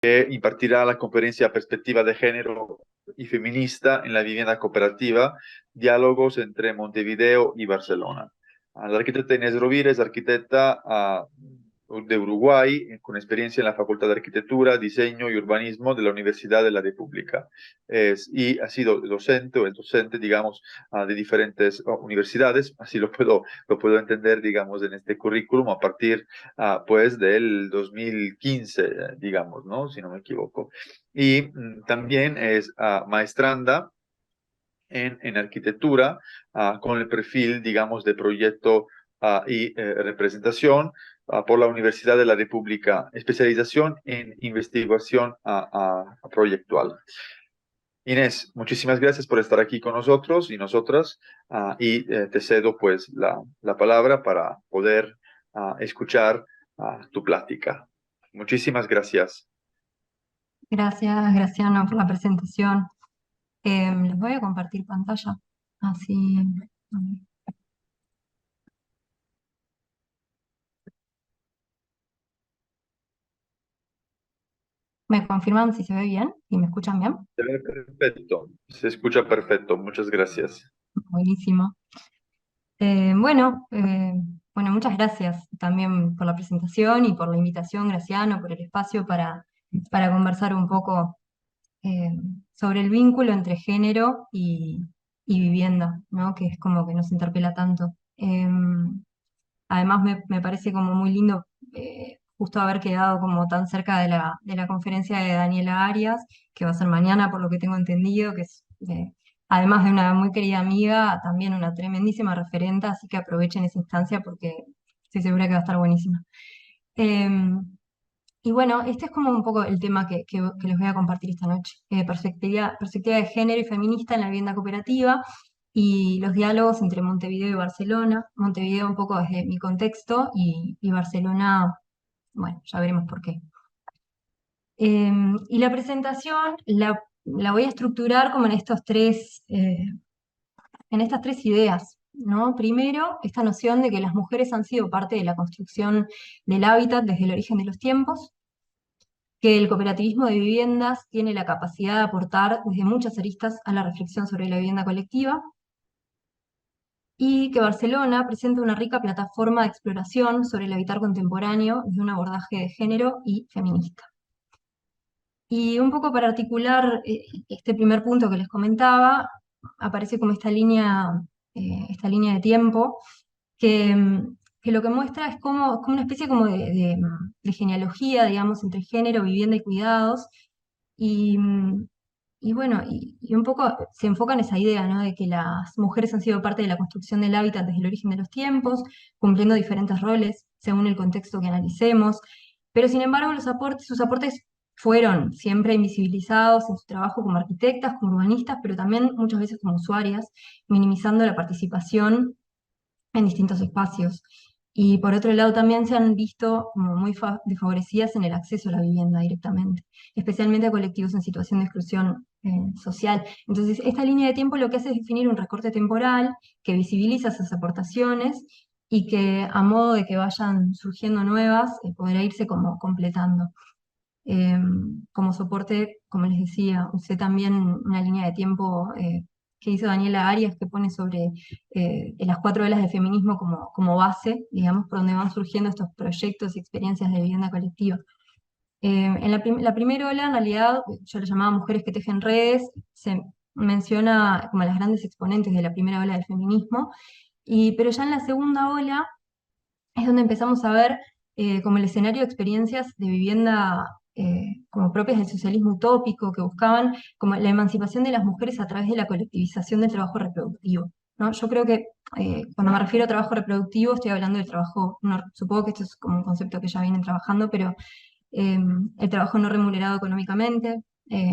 que impartirá la conferencia Perspectiva de Género y Feminista en la Vivienda Cooperativa, Diálogos entre Montevideo y Barcelona. La arquitecta Inés Rovira es arquitecta de Uruguay, con experiencia en la Facultad de Arquitectura, Diseño y Urbanismo de la Universidad de la República. Y ha sido docente o es docente, digamos, de diferentes universidades, así lo puedo entender, digamos, en este currículum a partir pues del 2015, digamos, ¿no? Si no me equivoco. Y también es maestranda en arquitectura, con el perfil, digamos, de proyecto y representación por la Universidad de la República, especialización en investigación proyectual. Inés, muchísimas gracias por estar aquí con nosotros y nosotras, y te cedo pues la palabra para poder escuchar tu plática. Muchísimas gracias. Gracias, Graciano, por la presentación. Les voy a compartir pantalla. Así. A ver. ¿Me confirman si se ve bien y me escuchan bien? Se ve perfecto, se escucha perfecto. Muchas gracias. Buenísimo. Bueno, bueno, muchas gracias también por la presentación y por la invitación, Graciano, por el espacio para conversar un poco eh, sobre el vínculo entre género y vivienda, ¿no? Que es como que nos interpela tanto. Además, me parece como muy lindo justo haber quedado como tan cerca de la conferencia de Daniela Arias, que va a ser mañana, por lo que tengo entendido, que es, además de una muy querida amiga, también una tremendísima referente, así que aprovechen esa instancia porque estoy segura que va a estar buenísima. Em, y bueno, este es como un poco el tema que les voy a compartir esta noche. Perspectiva de género y feminista en la vivienda cooperativa y los diálogos entre Montevideo y Barcelona. Montevideo un poco desde mi contexto y Barcelona, bueno, ya veremos por qué. Y la presentación la voy a estructurar como en estas tres ideas, ¿no? Primero, esta noción de que las mujeres han sido parte de la construcción del hábitat desde el origen de los tiempos, que el cooperativismo de viviendas tiene la capacidad de aportar desde muchas aristas a la reflexión sobre la vivienda colectiva y que Barcelona presenta una rica plataforma de exploración sobre el habitar contemporáneo desde un abordaje de género y feminista. Y un poco para articular este primer punto que les comentaba, aparece como esta línea de tiempo que, que lo que muestra es como una especie como de genealogía, digamos, entre género, vivienda y cuidados. Y, y bueno, y un poco se enfoca en esa idea, ¿no? De que las mujeres han sido parte de la construcción del hábitat desde el origen de los tiempos, cumpliendo diferentes roles según el contexto que analicemos, pero sin embargo sus aportes fueron siempre invisibilizados en su trabajo como arquitectas, como urbanistas, pero también muchas veces como usuarias, minimizando la participación en distintos espacios. Y por otro lado también se han visto como muy desfavorecidas en el acceso a la vivienda directamente, especialmente a colectivos en situación de exclusión social. Entonces, esta línea de tiempo lo que hace es definir un recorte temporal que visibiliza esas aportaciones y que a modo de que vayan surgiendo nuevas, podrá irse como completando. Como soporte, como les decía, usé también una línea de tiempo que hizo Daniela Arias que pone sobre las 4 olas del feminismo como base, digamos, por donde van surgiendo estos proyectos y experiencias de vivienda colectiva. En la primera ola, en realidad, yo la llamaba Mujeres que tejen redes, se menciona como a las grandes exponentes de la primera ola del feminismo, pero ya en la segunda ola es donde empezamos a ver como el escenario de experiencias de vivienda como propias del socialismo utópico, que buscaban como la emancipación de las mujeres a través de la colectivización del trabajo reproductivo, ¿no? Yo creo que cuando me refiero a trabajo reproductivo estoy hablando del trabajo, supongo que esto es como un concepto que ya vienen trabajando, pero el trabajo no remunerado económicamente,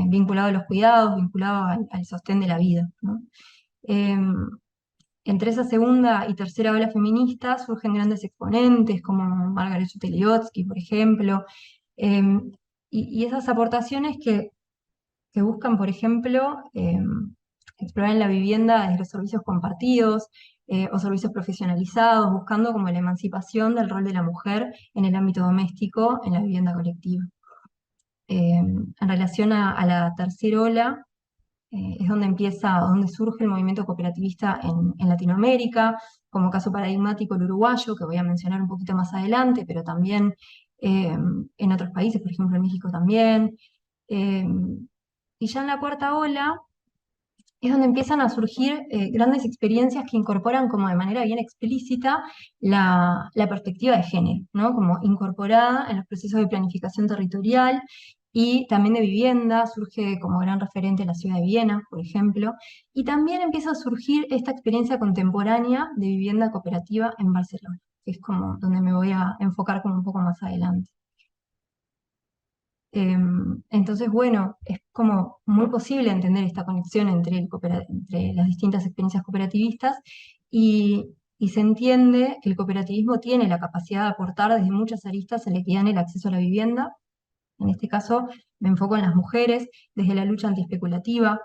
vinculado a los cuidados, vinculado al sostén de la vida, ¿no? Em, Entre esa segunda y tercera ola feminista surgen grandes exponentes como Margaret Uteliotski, por ejemplo, em, y esas aportaciones que buscan, por ejemplo, explorar en la vivienda desde los servicios compartidos o servicios profesionalizados, buscando como la emancipación del rol de la mujer en el ámbito doméstico, en la vivienda colectiva. En relación a la tercera ola, es donde surge el movimiento cooperativista en Latinoamérica, como caso paradigmático el uruguayo, que voy a mencionar un poquito más adelante, pero también en otros países, por ejemplo en México también. Eh, y ya en la cuarta ola es donde empiezan a surgir grandes experiencias que incorporan como de manera bien explícita la perspectiva de género, ¿no? Como incorporada en los procesos de planificación territorial y también de vivienda. Surge como gran referente la ciudad de Viena, por ejemplo, y también empieza a surgir esta experiencia contemporánea de vivienda cooperativa en Barcelona, que es como donde me voy a enfocar como un poco más adelante. Entonces, bueno, es como muy posible entender esta conexión entre las distintas experiencias cooperativistas y se entiende que el cooperativismo tiene la capacidad de aportar desde muchas aristas a la equidad en el acceso a la vivienda. En este caso, me enfoco en las mujeres, desde la lucha antiespeculativa,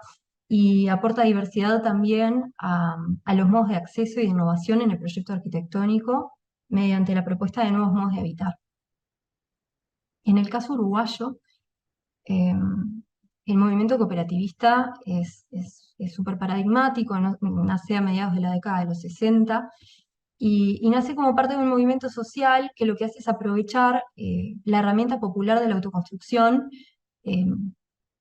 y aporta diversidad también a los modos de acceso y de innovación en el proyecto arquitectónico mediante la propuesta de nuevos modos de habitar. En el caso uruguayo, Eh, el movimiento cooperativista es súper paradigmático, nace a mediados de la década de los 60 y nace como parte de un movimiento social que lo que hace es aprovechar la herramienta popular de la autoconstrucción eh,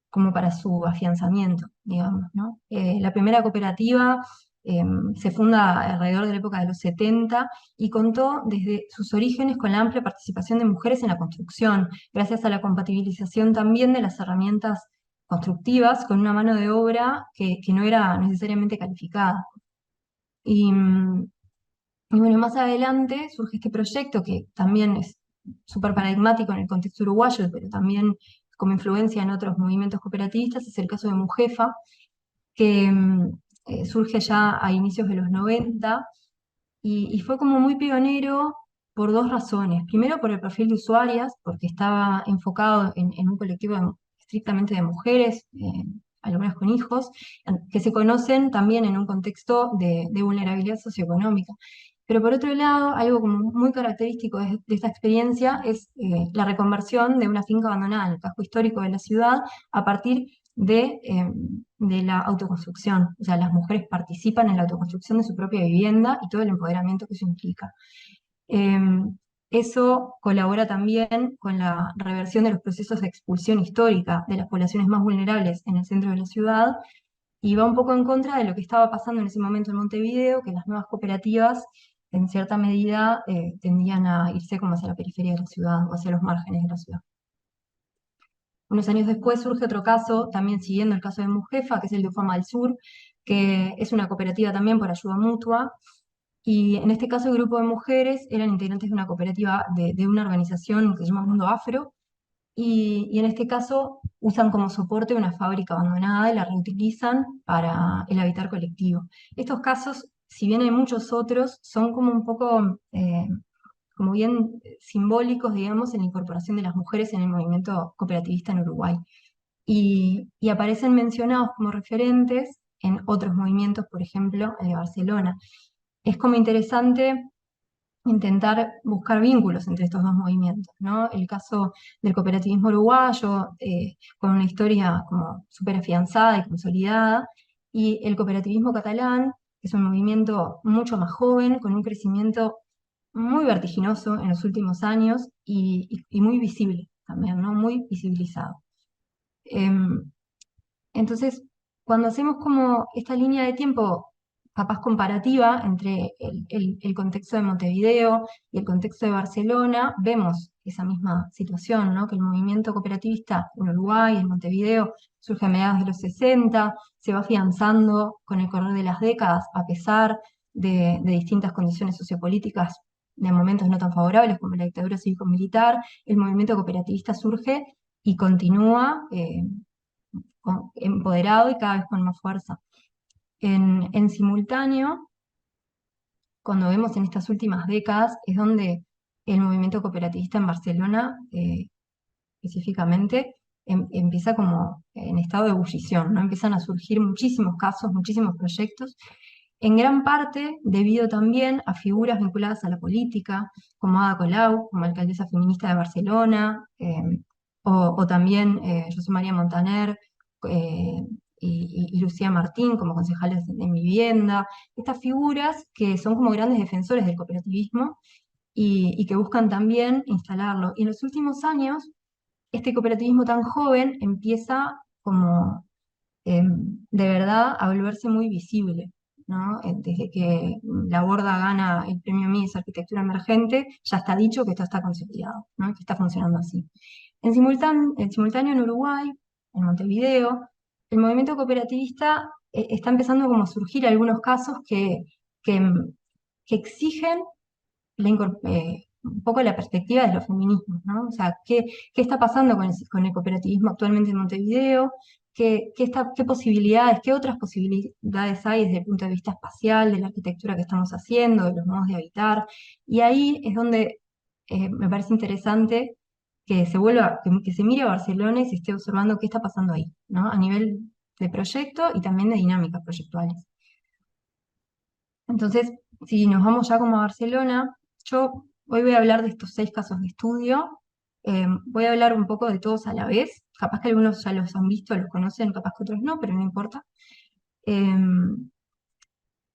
como para su afianzamiento, digamos, ¿no? La primera cooperativa eh, se funda alrededor de la época de los 70 y contó desde sus orígenes con la amplia participación de mujeres en la construcción, gracias a la compatibilización también de las herramientas constructivas con una mano de obra que no era necesariamente calificada. Y, y bueno, más adelante surge este proyecto que también es súper paradigmático en el contexto uruguayo, pero también como influencia en otros movimientos cooperativistas, es el caso de Mujefa, que surge ya a inicios de los 90 y fue como muy pionero por dos razones. Primero, por el perfil de usuarias, porque estaba enfocado en un colectivo estrictamente de mujeres, algunas con hijos, que se conocen también en un contexto de vulnerabilidad socioeconómica. Pero por otro lado, algo como muy característico de esta experiencia es la reconversión de una finca abandonada en el casco histórico de la ciudad a partir de la autoconstrucción. O sea, las mujeres participan en la autoconstrucción de su propia vivienda y todo el empoderamiento que eso implica. Eh, Eso colabora también con la reversión de los procesos de expulsión histórica de las poblaciones más vulnerables en el centro de la ciudad y va un poco en contra de lo que estaba pasando en ese momento en Montevideo, que las nuevas cooperativas en cierta medida tendían a irse como hacia la periferia de la ciudad o hacia los márgenes de la ciudad. Unos años después surge otro caso, también siguiendo el caso de Mujefa, que es el de Ufama del Sur, que es una cooperativa también por ayuda mutua. Y en este caso el grupo de mujeres eran integrantes de una cooperativa de una organización que se llama Mundo Afro, y en este caso usan como soporte una fábrica abandonada y la reutilizan para el habitar colectivo. Estos casos, si bien hay muchos otros, son como un poco como bien simbólicos, digamos, en la incorporación de las mujeres en el movimiento cooperativista en Uruguay. Y aparecen mencionados como referentes en otros movimientos, por ejemplo, el de Barcelona. Es como interesante intentar buscar vínculos entre estos dos movimientos, ¿no? El caso del cooperativismo uruguayo, con una historia como súper afianzada y consolidada, y el cooperativismo catalán, que es un movimiento mucho más joven, con un crecimiento muy vertiginoso en los últimos años y muy visible también, ¿no? Muy visibilizado. Em, entonces, cuando hacemos como esta línea de tiempo capaz comparativa entre el contexto de Montevideo y el contexto de Barcelona, vemos esa misma situación, ¿no? Que el movimiento cooperativista en Uruguay, en Montevideo, surge a mediados de los 60, se va afianzando con el correr de las décadas, a pesar de distintas condiciones sociopolíticas de momentos no tan favorables como la dictadura cívico-militar. El movimiento cooperativista surge y continúa empoderado y cada vez con más fuerza. En simultáneo, cuando vemos en estas últimas décadas, es donde el movimiento cooperativista en Barcelona, específicamente, empieza como en estado de ebullición, ¿no? Empiezan a surgir muchísimos casos, muchísimos proyectos, en gran parte debido también a figuras vinculadas a la política, como Ada Colau, como alcaldesa feminista de Barcelona, o también José María Montaner eh, y Lucía Martín como concejales en vivienda, estas figuras que son como grandes defensores del cooperativismo y que buscan también instalarlo. Y en los últimos años, este cooperativismo tan joven empieza como de verdad a volverse muy visible, ¿no? Desde que la Borda gana el premio Mies Arquitectura Emergente, ya está dicho que esto está consolidado, ¿no? Que está funcionando así. En simultáneo en Uruguay, en Montevideo, el movimiento cooperativista está empezando como a surgir algunos casos que, que exigen un poco la perspectiva de los feminismos, ¿no? O sea, qué está pasando con el cooperativismo actualmente en Montevideo? ¿Qué posibilidades, qué otras posibilidades hay desde el punto de vista espacial, de la arquitectura que estamos haciendo, de los modos de habitar? Y ahí es donde me parece interesante que se mire a Barcelona y se esté observando qué está pasando ahí, ¿no? A nivel de proyecto y también de dinámicas proyectuales. Entonces, si nos vamos ya como a Barcelona, yo hoy voy a hablar de estos 6 casos de estudio. Voy a hablar un poco de todos a la vez. Capaz que algunos ya los han visto, los conocen, capaz que otros no, pero no importa. Em,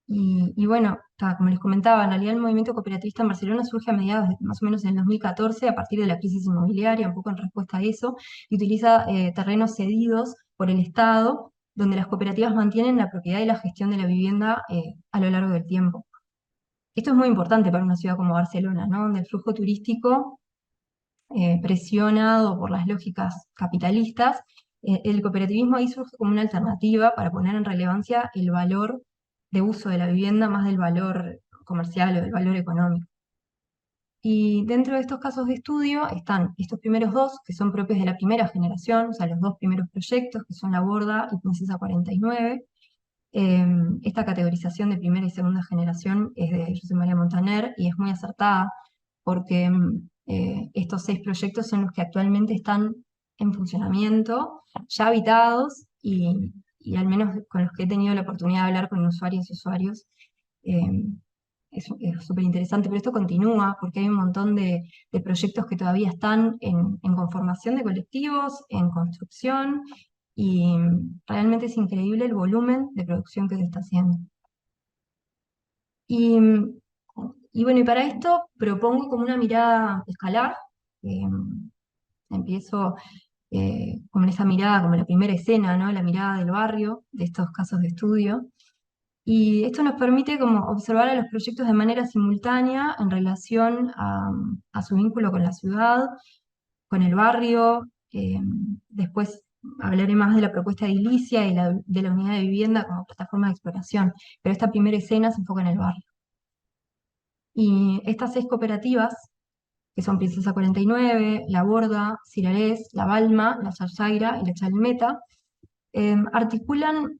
y bueno, como les comentaba, en realidad el movimiento cooperativista en Barcelona surge a mediados de más o menos en el 2014, a partir de la crisis inmobiliaria, un poco en respuesta a eso, y utiliza terrenos cedidos por el Estado, donde las cooperativas mantienen la propiedad y la gestión de la vivienda a lo largo del tiempo. Esto es muy importante para una ciudad como Barcelona, ¿no? Donde el flujo turístico, presionado por las lógicas capitalistas, el cooperativismo ahí surge como una alternativa para poner en relevancia el valor de uso de la vivienda más del valor comercial o del valor económico. Y dentro de estos casos de estudio están estos primeros dos, que son propios de la primera generación, o sea, los dos primeros proyectos, que son La Borda y Princesa 49. Esta categorización de primera y segunda generación es de José María Montaner y es muy acertada porque estos 6 proyectos son los que actualmente están en funcionamiento, ya habitados y al menos con los que he tenido la oportunidad de hablar con usuarios y usuarios. eh, es súper interesante, pero esto continúa porque hay un montón de proyectos que todavía están en conformación de colectivos, en construcción, y realmente es increíble el volumen de producción que se está haciendo. Y, y bueno, y para esto propongo como una mirada escalar. eh, Empiezo con esa mirada, como la primera escena, ¿no? La mirada del barrio, de estos casos de estudio. Y esto nos permite como observar a los proyectos de manera simultánea en relación a su vínculo con la ciudad, con el barrio. Después hablaré más de la propuesta de edilicia y de la unidad de vivienda como plataforma de exploración, pero esta primera escena se enfoca en el barrio. Y estas 6 cooperativas, que son Princesa 49, La Borda, Cirarés, La Balma, La Zarzaira y La Chalmeta, articulan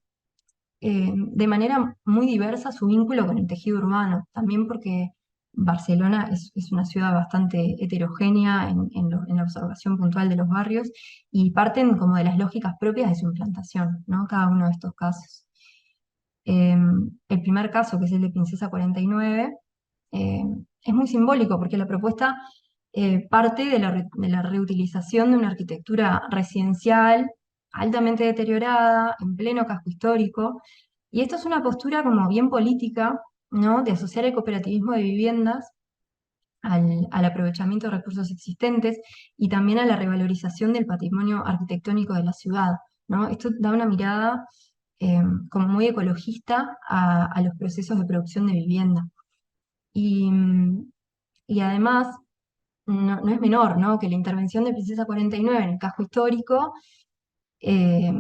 de manera muy diversa su vínculo con el tejido urbano, también porque Barcelona es una ciudad bastante heterogénea en la observación puntual de los barrios y parten como de las lógicas propias de su implantación, ¿no? Cada uno de estos casos. El primer caso, que es el de Princesa 49, eh, es muy simbólico porque la propuesta parte de la reutilización de una arquitectura residencial altamente deteriorada, en pleno casco histórico, y esto es una postura como bien política, ¿no? De asociar el cooperativismo de viviendas al aprovechamiento de recursos existentes y también a la revalorización del patrimonio arquitectónico de la ciudad, ¿no? Esto da una mirada como muy ecologista a los procesos de producción de vivienda. Y, y además, no es menor, ¿no? Que la intervención de Princesa 49 en el casco histórico eh,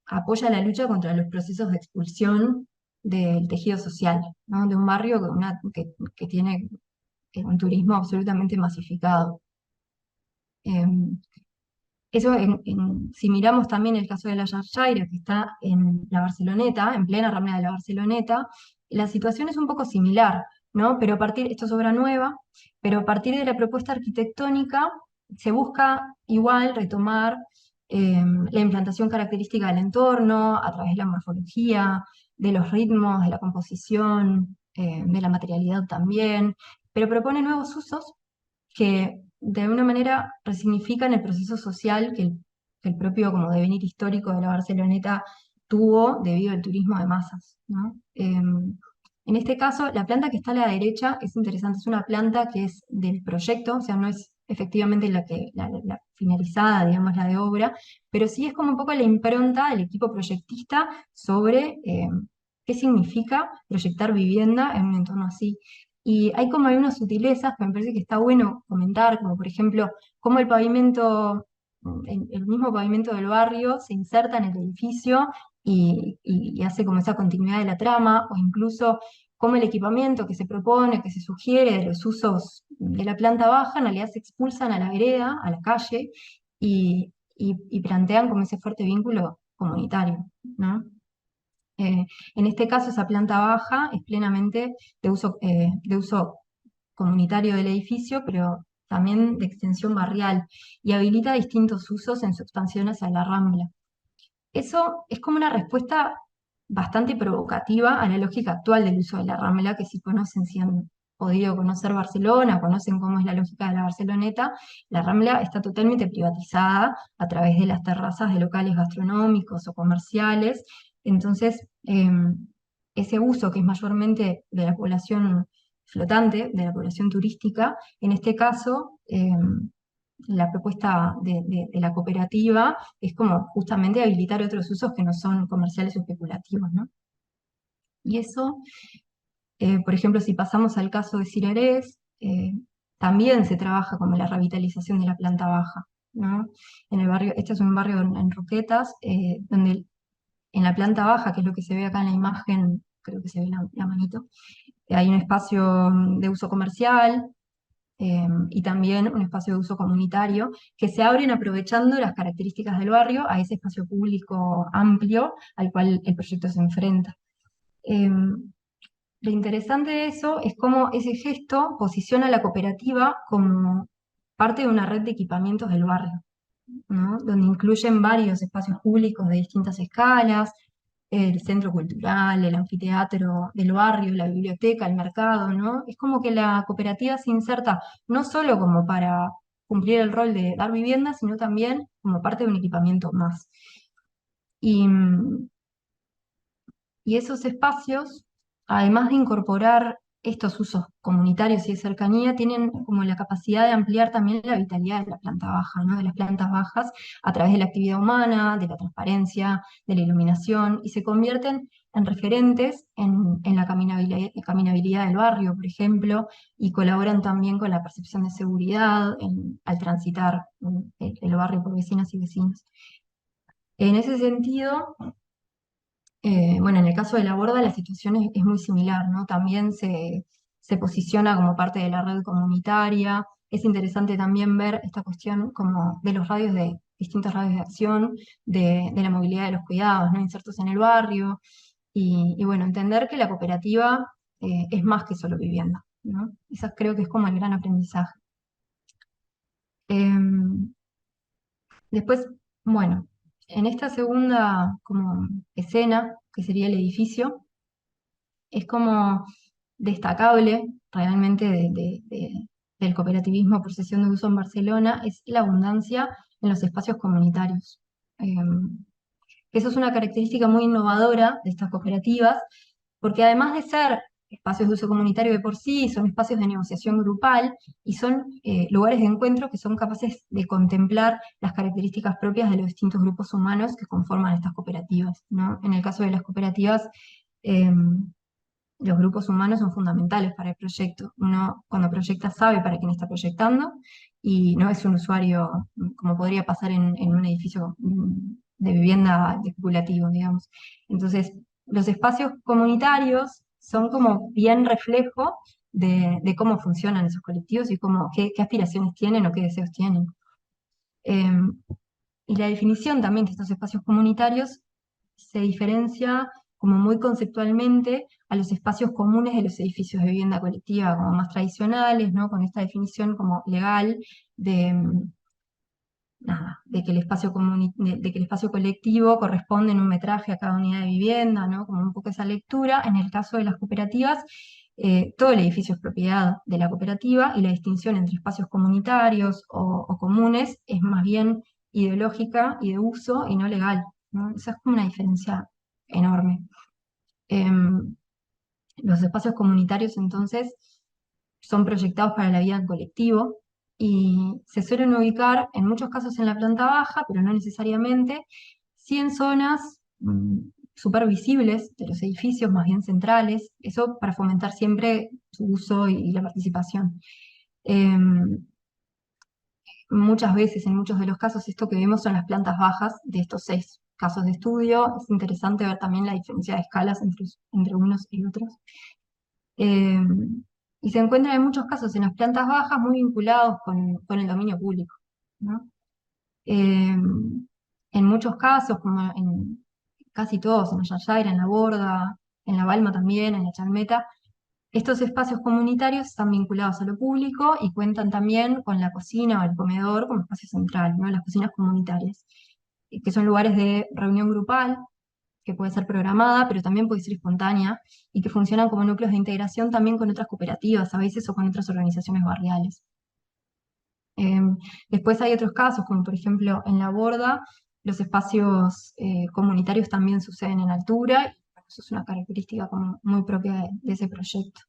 apoya la lucha contra los procesos de expulsión del tejido social, ¿no? De un barrio que tiene un turismo absolutamente masificado. Eh, si miramos también el caso de la Yarjaira, que está en la Barceloneta, en plena ramera de la Barceloneta, la situación es un poco similar, ¿no? Pero esto es obra nueva, pero a partir de la propuesta arquitectónica se busca igual retomar la implantación característica del entorno a través de la morfología, de los ritmos, de la composición, de la materialidad también, pero propone nuevos usos que de alguna manera resignifican el proceso social que el propio como devenir histórico de la Barceloneta tuvo debido al turismo de masas, ¿no? En este caso, la planta que está a la derecha es interesante, es una planta que es del proyecto, o sea, no es efectivamente la finalizada, digamos, la de obra, pero sí es como un poco la impronta del equipo proyectista sobre qué significa proyectar vivienda en un entorno así. Y hay como algunas sutilezas que me parece que está bueno comentar, como por ejemplo, cómo el pavimento, el mismo pavimento del barrio se inserta en el edificio y hace como esa continuidad de la trama, o incluso cómo el equipamiento que se propone, que se sugiere de los usos de la planta baja, en realidad se expulsan a la vereda, a la calle, y plantean como ese fuerte vínculo comunitario, ¿no? En este caso, esa planta baja es plenamente de uso comunitario del edificio, pero también de extensión barrial, y habilita distintos usos en su expansión hacia la Rambla. Eso es como una respuesta bastante provocativa a la lógica actual del uso de la Rambla, que si conocen, si han podido conocer Barcelona, conocen cómo es la lógica de la Barceloneta, la Rambla está totalmente privatizada a través de las terrazas de locales gastronómicos o comerciales. Entonces, ese uso que es mayormente de la población flotante, de la población turística, en este caso, la propuesta de la cooperativa es como justamente habilitar otros usos que no son comerciales o especulativos, ¿no? Y eso, por ejemplo, si pasamos al caso de Cirerés, también se trabaja como la revitalización de la planta baja, ¿no? En el barrio, este es un barrio en Roquetas, donde en la planta baja, que es lo que se ve acá en la imagen, creo que se ve la manito, hay un espacio de uso comercial, y también un espacio de uso comunitario, que se abren aprovechando las características del barrio a ese espacio público amplio al cual el proyecto se enfrenta. Lo interesante de eso es cómo ese gesto posiciona a la cooperativa como parte de una red de equipamientos del barrio, ¿no? Donde incluyen varios espacios públicos de distintas escalas, el centro cultural, el anfiteatro del barrio, la biblioteca, el mercado, ¿no? Es como que la cooperativa se inserta no solo como para cumplir el rol de dar vivienda, sino también como parte de un equipamiento más. Y, y esos espacios, además de incorporar estos usos comunitarios y de cercanía, tienen como la capacidad de ampliar también la vitalidad de la planta baja, ¿no? De las plantas bajas, a través de la actividad humana, de la transparencia, de la iluminación, y se convierten en referentes en la caminabilidad del barrio, por ejemplo, y colaboran también con la percepción de seguridad al transitar el barrio por vecinas y vecinos. En ese sentido, bueno, en el caso de la Borda la situación es muy similar, ¿no? También se posiciona como parte de la red comunitaria. Es interesante también ver esta cuestión como de los radios de distintos radios de acción, de la movilidad de los cuidados, ¿no? Insertos en el barrio. Y bueno, entender que la cooperativa es más que solo vivienda, ¿no? Esa creo que es como el gran aprendizaje. Em, Después, bueno, en esta segunda como escena, que sería el edificio, es como destacable realmente del cooperativismo por sesión de uso en Barcelona, es la abundancia en los espacios comunitarios. Eso es una característica muy innovadora de estas cooperativas, porque además de ser espacios de uso comunitario de por sí, son espacios de negociación grupal y son lugares de encuentro que son capaces de contemplar las características propias de los distintos grupos humanos que conforman estas cooperativas, ¿no? En el caso de las cooperativas, los grupos humanos son fundamentales para el proyecto. Uno cuando proyecta sabe para quién está proyectando y no es un usuario como podría pasar en un edificio de vivienda especulativo, digamos. Entonces, los espacios comunitarios son como bien reflejo de cómo funcionan esos colectivos y qué aspiraciones tienen o qué deseos tienen. Y la definición también de estos espacios comunitarios se diferencia como muy conceptualmente a los espacios comunes de los edificios de vivienda colectiva, como más tradicionales, ¿no? Con esta definición como legal de, nada, de que el espacio colectivo corresponde en un metraje a cada unidad de vivienda, ¿no? Como un poco esa lectura. En el caso de las cooperativas, Todo el edificio es propiedad de la cooperativa y la distinción entre espacios comunitarios o comunes es más bien ideológica y de uso y no legal, ¿no? Esa es como una diferencia enorme. Em, los espacios comunitarios entonces son proyectados para la vida en colectivo y se suelen ubicar en muchos casos en la planta baja, pero no necesariamente, sí en zonas súper visibles de los edificios, más bien centrales, eso para fomentar siempre su uso y la participación. Em, muchas veces, en muchos de los casos, esto que vemos son las plantas bajas de estos 6 casos de estudio. Es interesante ver también la diferencia de escalas entre unos y otros. Eh, y se encuentran en muchos casos en las plantas bajas muy vinculados con el dominio público, ¿no? Eh, en muchos casos, como en casi todos, en la Yayaira, en la Borda, en la Balma también, en la Chalmeta, estos espacios comunitarios están vinculados a lo público y cuentan también con la cocina o el comedor como espacio central, ¿no? Las cocinas comunitarias, que son lugares de reunión grupal que puede ser programada, pero también puede ser espontánea, y que funcionan como núcleos de integración también con otras cooperativas a veces o con otras organizaciones barriales. Después hay otros casos, como por ejemplo en La Borda, los espacios comunitarios también suceden en altura, y bueno, eso es una característica como muy propia de ese proyecto.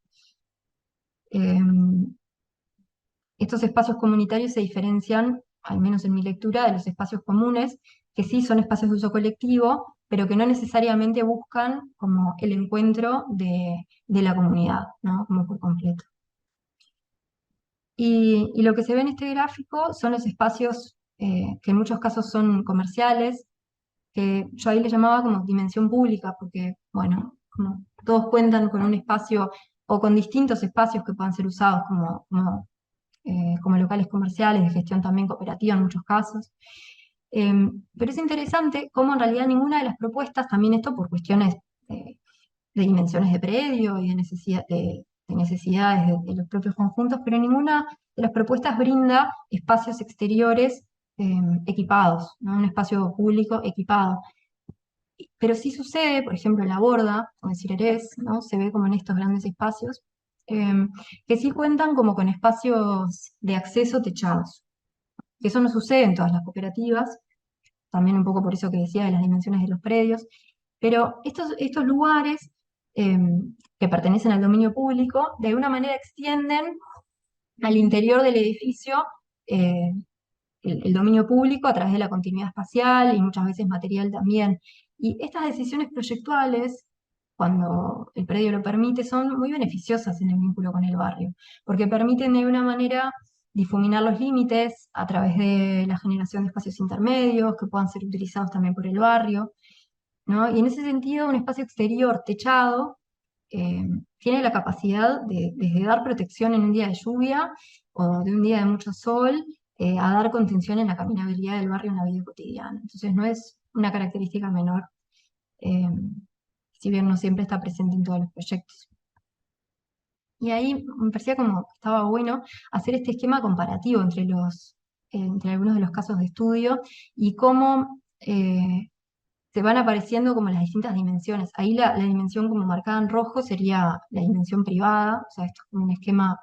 Estos espacios comunitarios se diferencian, al menos en mi lectura, de los espacios comunes, que sí son espacios de uso colectivo, pero que no necesariamente buscan como el encuentro de la comunidad, ¿no? Como por completo. Y lo que se ve en este gráfico son los espacios que en muchos casos son comerciales, que yo ahí le llamaba como dimensión pública, porque, bueno, como todos cuentan con un espacio o con distintos espacios que puedan ser usados como locales comerciales, de gestión también cooperativa en muchos casos. Pero es interesante cómo en realidad ninguna de las propuestas, también esto por cuestiones de dimensiones de predio y de necesidades de los propios conjuntos, pero ninguna de las propuestas brinda espacios exteriores equipados, ¿no? Un espacio público equipado. Pero sí sucede, por ejemplo, en La Borda o en Cirerés, ¿no? Se ve como en estos grandes espacios, que sí cuentan como con espacios de acceso techados. Que eso no sucede en todas las cooperativas, también un poco por eso que decía de las dimensiones de los predios, pero estos lugares eh, que pertenecen al dominio público, de alguna manera extienden al interior del edificio eh, el dominio público a través de la continuidad espacial y muchas veces material también. Y estas decisiones proyectuales, cuando el predio lo permite, son muy beneficiosas en el vínculo con el barrio, porque permiten de alguna manera difuminar los límites a través de la generación de espacios intermedios que puedan ser utilizados también por el barrio, ¿no? Y en ese sentido, un espacio exterior techado eh, tiene la capacidad de, desde dar protección en un día de lluvia o de un día de mucho sol, a dar contención en la caminabilidad del barrio en la vida cotidiana. Entonces no es una característica menor, eh, si bien no siempre está presente en todos los proyectos. Y ahí me parecía como que estaba bueno hacer este esquema comparativo entre algunos de los casos de estudio y cómo se van apareciendo como las distintas dimensiones. Ahí la dimensión como marcada en rojo sería la dimensión privada, o sea, esto es como un esquema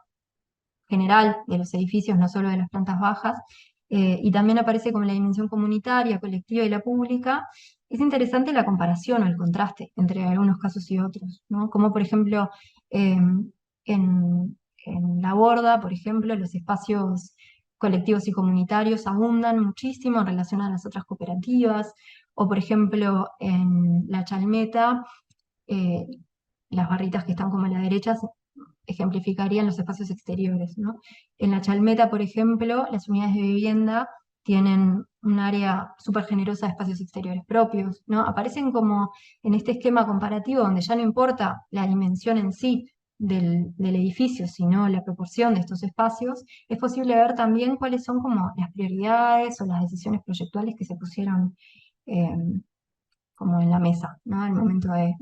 general de los edificios, no solo de las plantas bajas, y también aparece como la dimensión comunitaria, colectiva y la pública. Es interesante la comparación o el contraste entre algunos casos y otros, ¿no? Como por ejemplo, en La Borda, por ejemplo, los espacios colectivos y comunitarios abundan muchísimo en relación a las otras cooperativas, o por ejemplo en La Chalmeta, eh, las barritas que están como a la derecha ejemplificarían los espacios exteriores, ¿no? En La Chalmeta, por ejemplo, las unidades de vivienda tienen un área súper generosa de espacios exteriores propios, ¿no? Aparecen como en este esquema comparativo donde ya no importa la dimensión en sí del edificio, sino la proporción de estos espacios, es posible ver también cuáles son como las prioridades o las decisiones proyectuales que se pusieron eh, como en la mesa, ¿no? Al momento de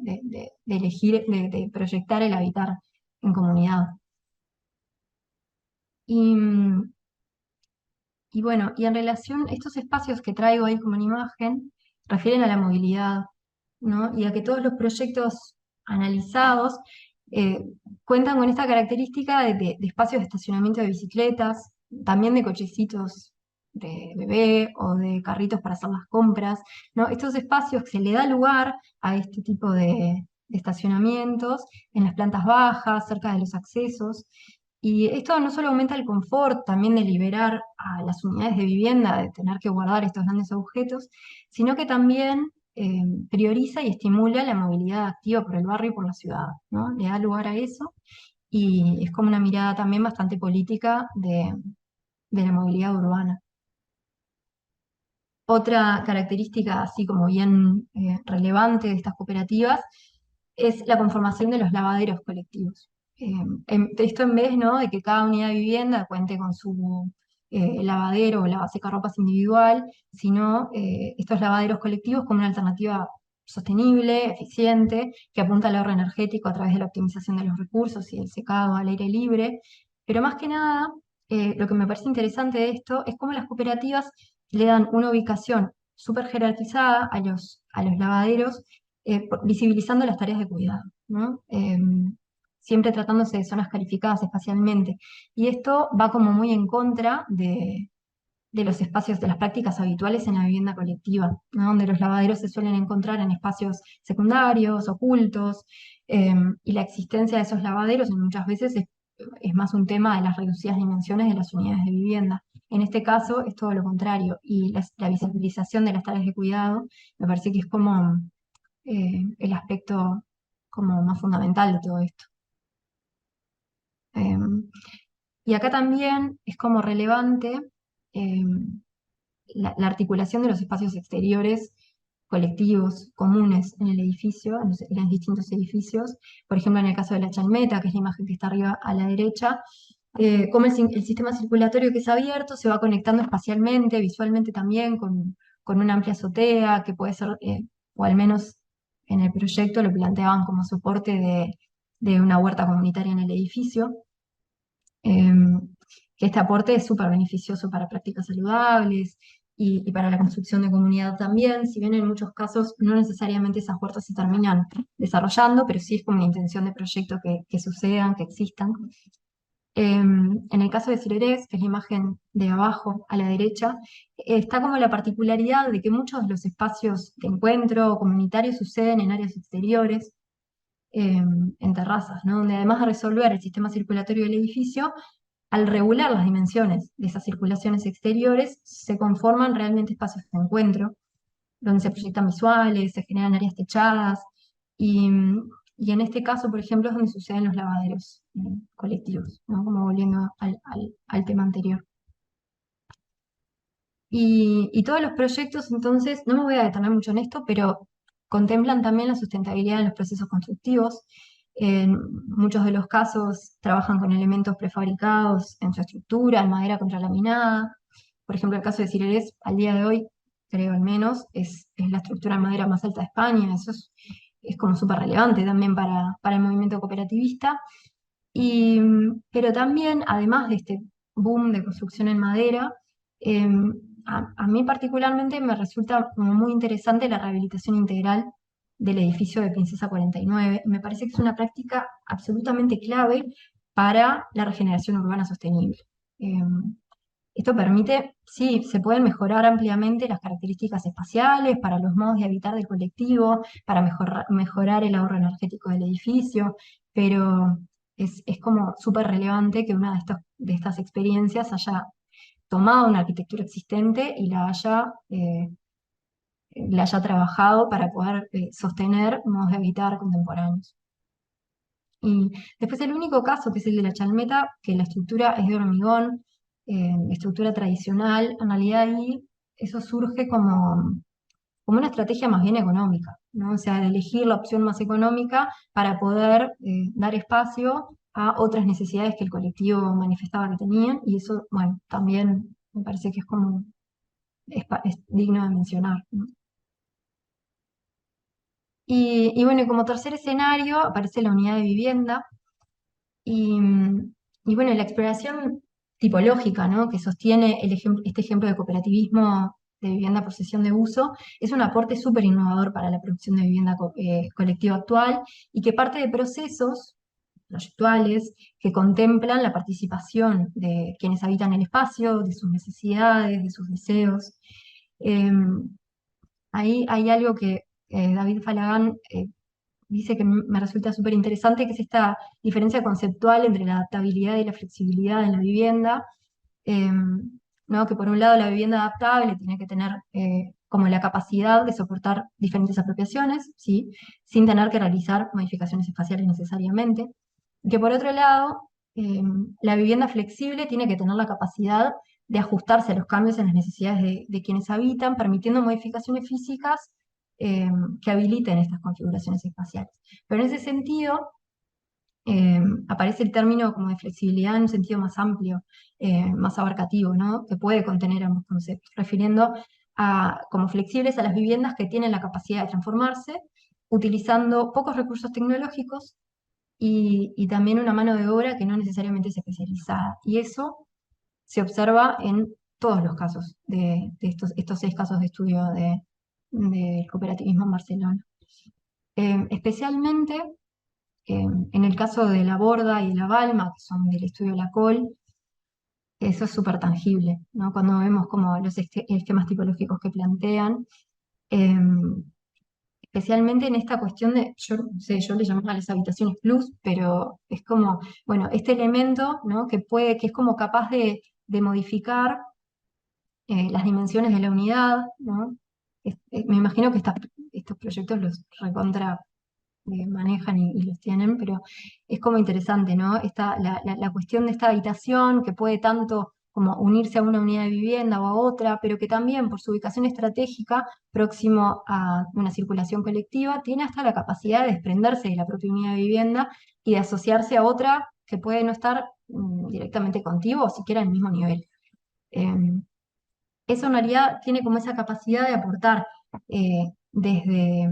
elegir, de proyectar el habitar en comunidad. Y, y bueno, y en relación, estos espacios que traigo ahí como en imagen refieren a la movilidad, ¿no? Y a que todos los proyectos analizados eh, cuentan con esta característica de espacios de estacionamiento de bicicletas, también de cochecitos de bebé o de carritos para hacer las compras, ¿no? Estos espacios que se le da lugar a este tipo de estacionamientos en las plantas bajas, cerca de los accesos. Y esto no solo aumenta el confort también de liberar a las unidades de vivienda de tener que guardar estos grandes objetos, sino que también prioriza y estimula la movilidad activa por el barrio y por la ciudad, ¿no? Le da lugar a eso y es como una mirada también bastante política de la movilidad urbana. Otra característica así como bien relevante de estas cooperativas es la conformación de los lavaderos colectivos. Esto en vez, ¿no?, de que cada unidad de vivienda cuente con su lavadero o lavasecarropas individual, sino estos lavaderos colectivos como una alternativa sostenible, eficiente, que apunta al ahorro energético a través de la optimización de los recursos y el secado al aire libre. Pero más que nada, lo que me parece interesante de esto es cómo las cooperativas le dan una ubicación súper jerarquizada a los lavaderos, visibilizando las tareas de cuidado, ¿no? Siempre tratándose de zonas calificadas espacialmente. Y esto va como muy en contra de los espacios, de las prácticas habituales en la vivienda colectiva, ¿no? Donde los lavaderos se suelen encontrar en espacios secundarios, ocultos, y la existencia de esos lavaderos muchas veces es más un tema de las reducidas dimensiones de las unidades de vivienda. En este caso es todo lo contrario, y la visibilización de las tareas de cuidado me parece que es como el aspecto como más fundamental de todo esto. Em, y acá también es como relevante la articulación de los espacios exteriores colectivos, comunes en el edificio, en los distintos edificios. Por ejemplo, en el caso de la Chalmeta, que es la imagen que está arriba a la derecha, cómo el sistema circulatorio que es abierto se va conectando espacialmente, visualmente también, con una amplia azotea, que puede ser, o al menos en el proyecto lo planteaban como soporte de una huerta comunitaria en el edificio. Que este aporte es súper beneficioso para prácticas saludables y para la construcción de comunidad también, si bien en muchos casos no necesariamente esas huertas se terminan desarrollando, pero sí es como una intención de proyecto que sucedan, que existan. En el caso de Cirerés, que es la imagen de abajo a la derecha, está como la particularidad de que muchos de los espacios de encuentro comunitarios suceden en áreas exteriores, en terrazas, ¿no? Donde además de resolver el sistema circulatorio del edificio, al regular las dimensiones de esas circulaciones exteriores, se conforman realmente espacios de encuentro, donde se proyectan visuales, se generan áreas techadas, y, y en este caso, por ejemplo, es donde suceden los lavaderos colectivos, ¿no? Como volviendo al tema anterior. Y todos los proyectos, entonces, no me voy a detener mucho en esto, pero contemplan también la sustentabilidad en los procesos constructivos. En muchos de los casos trabajan con elementos prefabricados en su estructura, en madera contralaminada. Por ejemplo, el caso de Cirerés, al día de hoy, creo al menos, es la estructura en madera más alta de España. Eso es como súper relevante también para el movimiento cooperativista. Pero también, además de este boom de construcción en madera, a mí particularmente me resulta como muy interesante la rehabilitación integral del edificio de Princesa 49. Me parece que es una práctica absolutamente clave para la regeneración urbana sostenible. Esto permite, sí, se pueden mejorar ampliamente las características espaciales para los modos de habitar del colectivo, para mejorar el ahorro energético del edificio, pero es como súper relevante que una de estas experiencias haya tomado una arquitectura existente y la haya trabajado para poder sostener modos de habitar contemporáneos. Y después el único caso, que es el de la Chalmeta, que la estructura es de hormigón, estructura tradicional, en realidad ahí eso surge como una estrategia más bien económica, ¿no? O sea, de elegir la opción más económica para poder dar espacio a otras necesidades que el colectivo manifestaba que tenían, y eso, bueno, también me parece que es como, es digno de mencionar, ¿no? Y bueno, y como tercer escenario aparece la unidad de vivienda, y, y bueno, la exploración tipológica, ¿no?, que sostiene este ejemplo de cooperativismo de vivienda por cesión de uso, es un aporte súper innovador para la producción de vivienda colectiva actual y que parte de procesos proyectuales que contemplan la participación de quienes habitan el espacio, de sus necesidades, de sus deseos. Ahí hay algo que David Falagán dice que me resulta súper interesante, que es esta diferencia conceptual entre la adaptabilidad y la flexibilidad en la vivienda. ¿No? Que por un lado la vivienda adaptable tiene que tener como la capacidad de soportar diferentes apropiaciones, ¿sí? Sin tener que realizar modificaciones espaciales necesariamente. Y que por otro lado, la vivienda flexible tiene que tener la capacidad de ajustarse a los cambios en las necesidades de quienes habitan, permitiendo modificaciones físicas que habiliten estas configuraciones espaciales. Pero en ese sentido, aparece el término como de flexibilidad en un sentido más amplio, más abarcativo, ¿no? Que puede contener ambos conceptos, refiriendo como flexibles a las viviendas que tienen la capacidad de transformarse, utilizando pocos recursos tecnológicos y también una mano de obra que no necesariamente es especializada. Y eso se observa en todos los casos de estos 6 casos de estudio del cooperativismo en Barcelona. Especialmente en el caso de la Borda y la Balma, que son del estudio de la COL, eso es súper tangible, ¿no? Cuando vemos como los esquemas tipológicos que plantean, eh, especialmente en esta cuestión de, yo no sé, yo le llamo a las habitaciones plus, pero es como, bueno, este elemento, ¿no? Que es como capaz de modificar las dimensiones de la unidad, ¿no? Me imagino que estos proyectos los recontra manejan y los tienen, pero es como interesante, ¿no? La cuestión de esta habitación que puede tanto como unirse a una unidad de vivienda o a otra, pero que también por su ubicación estratégica, próximo a una circulación colectiva, tiene hasta la capacidad de desprenderse de la propia unidad de vivienda y de asociarse a otra que puede no estar directamente contigo o siquiera al mismo nivel. Eso en realidad tiene como esa capacidad de aportar desde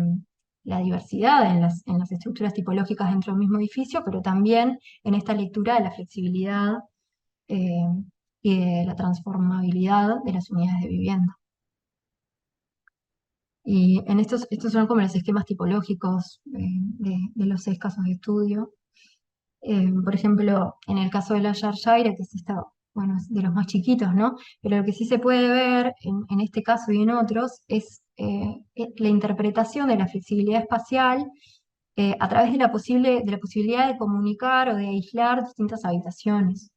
la diversidad en las estructuras tipológicas dentro del mismo edificio, pero también en esta lectura de la flexibilidad eh, y de la transformabilidad de las unidades de vivienda. Y en estos son como los esquemas tipológicos de los 6 casos de estudio. Por ejemplo, en el caso de la Yarshire, que es bueno, es de los más chiquitos, ¿no? Pero lo que sí se puede ver en este caso y en otros es la interpretación de la flexibilidad espacial a través de de la posibilidad de comunicar o de aislar distintas habitaciones.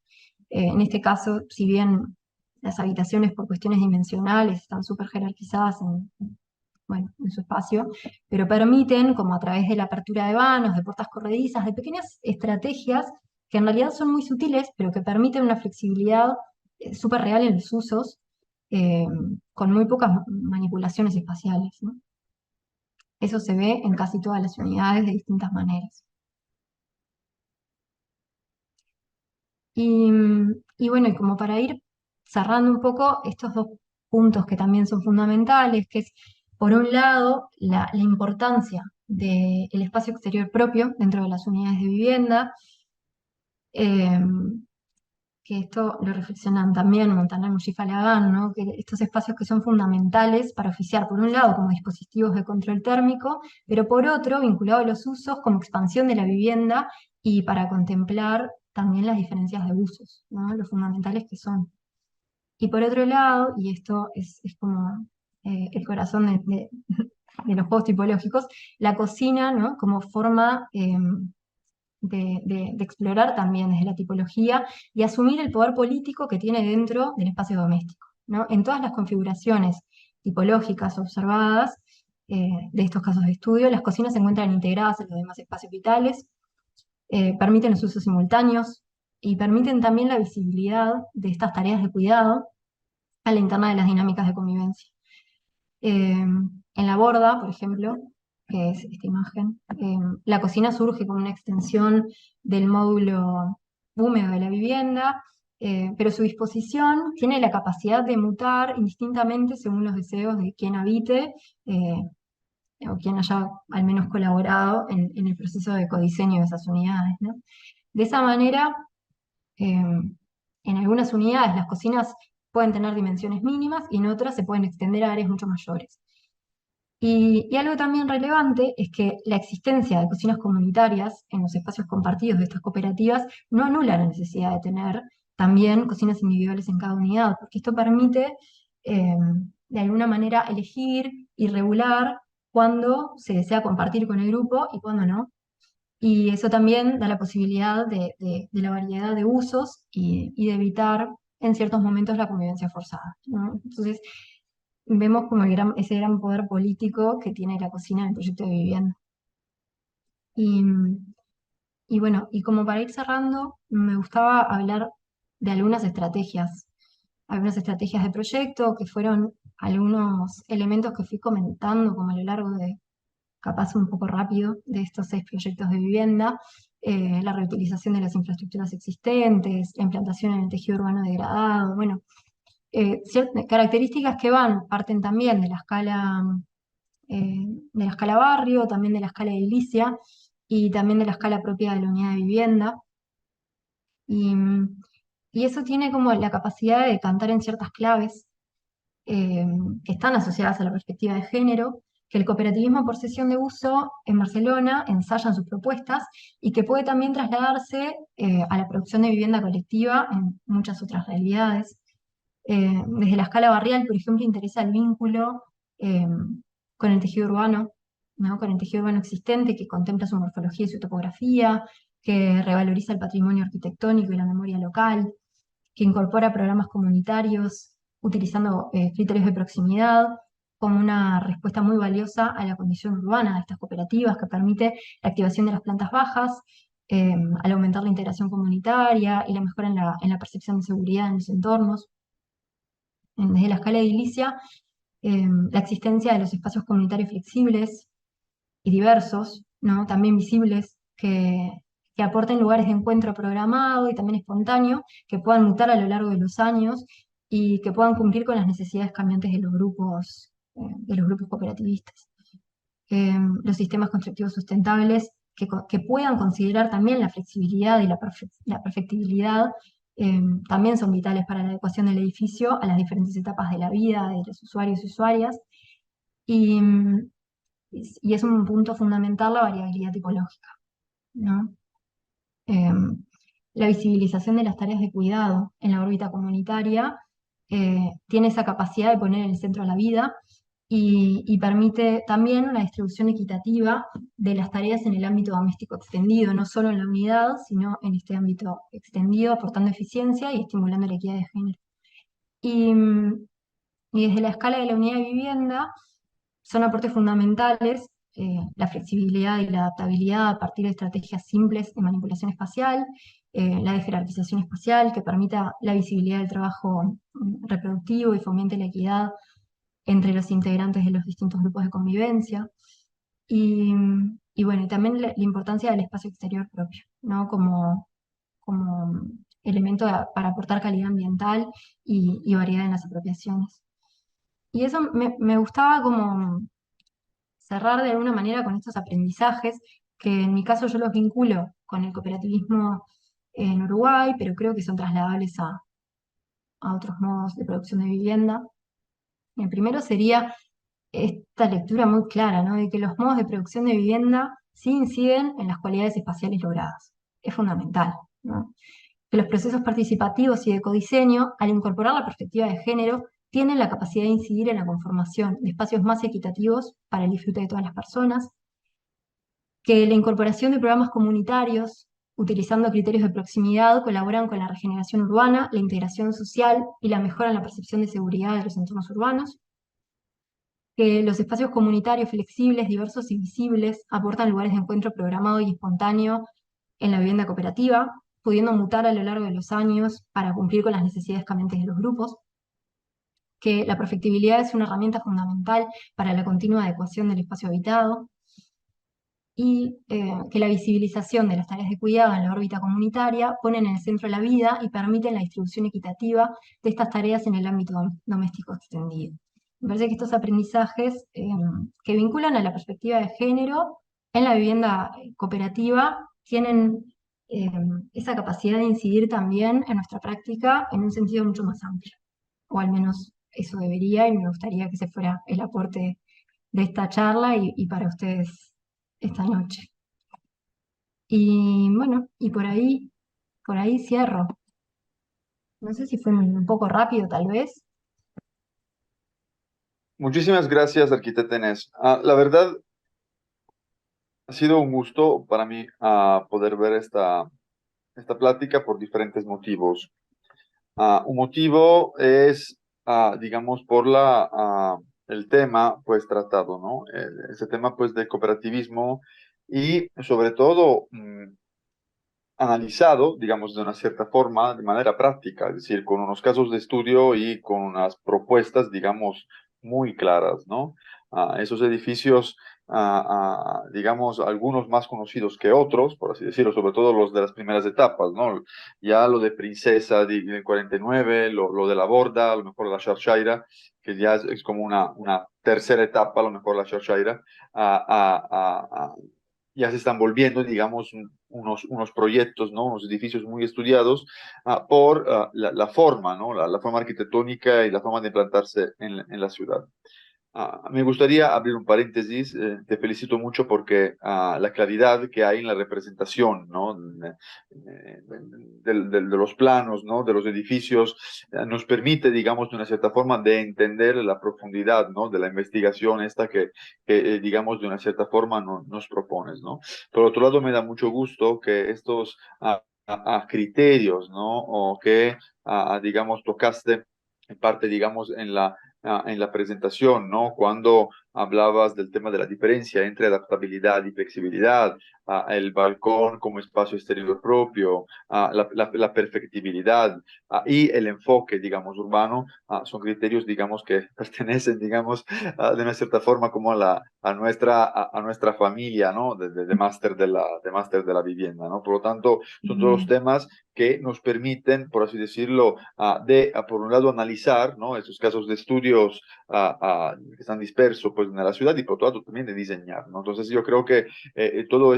En este caso, si bien las habitaciones por cuestiones dimensionales están súper jerarquizadas bueno, en su espacio, pero permiten, como a través de la apertura de vanos, de puertas corredizas, de pequeñas estrategias que en realidad son muy sutiles, pero que permiten una flexibilidad súper real en los usos, eh, con muy pocas manipulaciones espaciales, ¿no? Eso se ve en casi todas las unidades de distintas maneras. Y bueno, y como para ir cerrando un poco estos 2 puntos que también son fundamentales, que es, por un lado, la importancia del espacio exterior propio dentro de las unidades de vivienda, eh, que esto lo reflexionan también Montaner, Mujica y Falagán, ¿no? Que estos espacios que son fundamentales para oficiar, por un lado, como dispositivos de control térmico, pero por otro, vinculado a los usos como expansión de la vivienda y para contemplar también las diferencias de usos, ¿no? Lo fundamentales que son. Y por otro lado, y esto es como el corazón de los juegos tipológicos, la cocina, ¿no? Como forma de explorar también desde la tipología y asumir el poder político que tiene dentro del espacio doméstico, ¿no? En todas las configuraciones tipológicas observadas de estos casos de estudio, las cocinas se encuentran integradas en los demás espacios vitales, permiten los usos simultáneos y permiten también la visibilidad de estas tareas de cuidado a la interna de las dinámicas de convivencia. En la borda, por ejemplo, que es esta imagen, la cocina surge como una extensión del módulo húmedo de la vivienda, pero su disposición tiene la capacidad de mutar indistintamente según los deseos de quien habite o quien haya al menos colaborado en el proceso de codiseño de esas unidades, ¿no? De esa manera, en algunas unidades las cocinas pueden tener dimensiones mínimas y en otras se pueden extender a áreas mucho mayores. Y algo también relevante es que la existencia de cocinas comunitarias en los espacios compartidos de estas cooperativas no anula la necesidad de tener también cocinas individuales en cada unidad, porque esto permite de alguna manera elegir y regular cuándo se desea compartir con el grupo y cuándo no. Y eso también da la posibilidad de la variedad de usos y de evitar en ciertos momentos la convivencia forzada, ¿no? Entonces, vemos como ese gran poder político que tiene la cocina en el proyecto de vivienda. Y, y bueno, y como para ir cerrando, me gustaba hablar de algunas estrategias de proyecto, que fueron algunos elementos que fui comentando como a lo largo de, capaz un poco rápido, de estos 6 proyectos de vivienda. La reutilización de las infraestructuras existentes, la implantación en el tejido urbano degradado, bueno, características que parten también de la escala barrio, también de la escala edilicia y también de la escala propia de la unidad de vivienda. Y, y eso tiene como la capacidad de cantar en ciertas claves eh, que están asociadas a la perspectiva de género, que el cooperativismo por cesión de uso en Barcelona ensaya en sus propuestas y que puede también trasladarse a la producción de vivienda colectiva en muchas otras realidades. Desde la escala barrial, por ejemplo, interesa el vínculo eh, con el tejido urbano, ¿no? Con el tejido urbano existente que contempla su morfología y su topografía, que revaloriza el patrimonio arquitectónico y la memoria local, que incorpora programas comunitarios utilizando criterios de proximidad como una respuesta muy valiosa a la condición urbana de estas cooperativas, que permite la activación de las plantas bajas, al aumentar la integración comunitaria y la mejora en la percepción de seguridad en los entornos. Desde la escala edilicia, la existencia de los espacios comunitarios flexibles y diversos, ¿no? También visibles, que aporten lugares de encuentro programado y también espontáneo, que puedan mutar a lo largo de los años y que puedan cumplir con las necesidades cambiantes de los grupos cooperativistas. Los sistemas constructivos sustentables que puedan considerar también la flexibilidad y la perfectibilidad, también son vitales para la adecuación del edificio a las diferentes etapas de la vida de los usuarios y usuarias. Y, y es un punto fundamental la variabilidad tipológica, ¿no? Em, la visibilización de las tareas de cuidado en la órbita comunitaria tiene esa capacidad de poner en el centro la vida y permite también una distribución equitativa de las tareas en el ámbito doméstico extendido, no solo en la unidad, sino en este ámbito extendido, aportando eficiencia y estimulando la equidad de género. Y, y desde la escala de la unidad de vivienda, son aportes fundamentales la flexibilidad y la adaptabilidad a partir de estrategias simples de manipulación espacial, la de jerarquización espacial que permita la visibilidad del trabajo reproductivo y fomente la equidad entre los integrantes de los distintos grupos de convivencia. Y, y bueno, y también la importancia del espacio exterior propio, ¿no? Como elemento para aportar calidad ambiental y variedad en las apropiaciones. Y eso me gustaba como cerrar de alguna manera con estos aprendizajes, que en mi caso yo los vinculo con el cooperativismo en Uruguay, pero creo que son trasladables a otros modos de producción de vivienda. El primero sería esta lectura muy clara, ¿no? De que los modos de producción de vivienda sí inciden en las cualidades espaciales logradas. Es fundamental, ¿no? Que los procesos participativos y de codiseño, al incorporar la perspectiva de género, tienen la capacidad de incidir en la conformación de espacios más equitativos para el disfrute de todas las personas, que la incorporación de programas comunitarios, utilizando criterios de proximidad, colaboran con la regeneración urbana, la integración social y la mejora en la percepción de seguridad de los entornos urbanos, que los espacios comunitarios flexibles, diversos y visibles aportan lugares de encuentro programado y espontáneo en la vivienda cooperativa, pudiendo mutar a lo largo de los años para cumplir con las necesidades cambiantes de los grupos, que la perfectibilidad es una herramienta fundamental para la continua adecuación del espacio habitado, y que la visibilización de las tareas de cuidado en la órbita comunitaria ponen en el centro la vida y permiten la distribución equitativa de estas tareas en el ámbito doméstico extendido. Me parece que estos aprendizajes que vinculan a la perspectiva de género en la vivienda cooperativa tienen esa capacidad de incidir también en nuestra práctica en un sentido mucho más amplio, o al menos eso debería y me gustaría que ese fuera el aporte de esta charla y para ustedes esta noche. Y bueno, y por ahí cierro. No sé si fue un poco rápido, tal vez. Muchísimas gracias, arquitecta Inés. La verdad, ha sido un gusto para mí poder ver esta plática por diferentes motivos. Un motivo es, digamos, por el tema, pues, tratado, ¿no? Ese tema, pues, de cooperativismo y, sobre todo, analizado, digamos, de una cierta forma, de manera práctica, es decir, con unos casos de estudio y con unas propuestas, digamos, muy claras, ¿no? Esos edificios, digamos, algunos más conocidos que otros, por así decirlo, sobre todo los de las primeras etapas, ¿no? Ya lo de Princesa del 49, lo de la Borda, a lo mejor la Sharshayra, que ya es como una tercera etapa, a lo mejor la Sharshayra, ya se están volviendo, digamos, unos proyectos, ¿no? Unos edificios muy estudiados por la forma, ¿no? La forma arquitectónica y la forma de implantarse en la ciudad. Me gustaría abrir un paréntesis. Te felicito mucho porque la claridad que hay en la representación, ¿no? De los planos, ¿no? De los edificios, nos permite, digamos, de una cierta forma, de entender la profundidad, ¿no? De la investigación esta que digamos, de una cierta forma nos propones, ¿no? Por otro lado, me da mucho gusto que estos criterios, ¿no? O que, digamos, tocaste en parte, digamos, en la presentación, ¿no? Cuando hablabas del tema de la diferencia entre adaptabilidad y flexibilidad, el balcón como espacio exterior propio, la perfectibilidad y el enfoque, digamos, urbano, son criterios, digamos, que pertenecen, digamos, de una cierta forma como a nuestra familia, ¿no? De máster de máster de la vivienda, ¿no? Por lo tanto, son todos Bien. temas que nos permiten, por así decirlo, por un lado, analizar, ¿no? Esos casos de estudios que están dispersos, pues, en la ciudad y por otro lado también de diseñar, ¿no? Entonces, yo creo que todo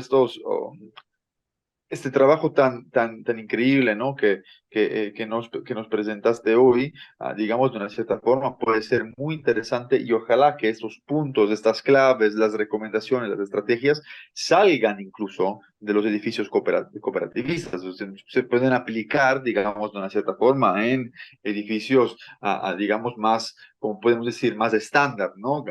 este trabajo tan increíble, ¿no? Que nos presentaste hoy, digamos, de una cierta forma, puede ser muy interesante y ojalá que estos puntos, estas claves, las recomendaciones, las estrategias, salgan incluso de los edificios cooperativistas. O sea, se pueden aplicar, digamos, de una cierta forma en edificios, digamos, más, como podemos decir, más estándar, ¿no?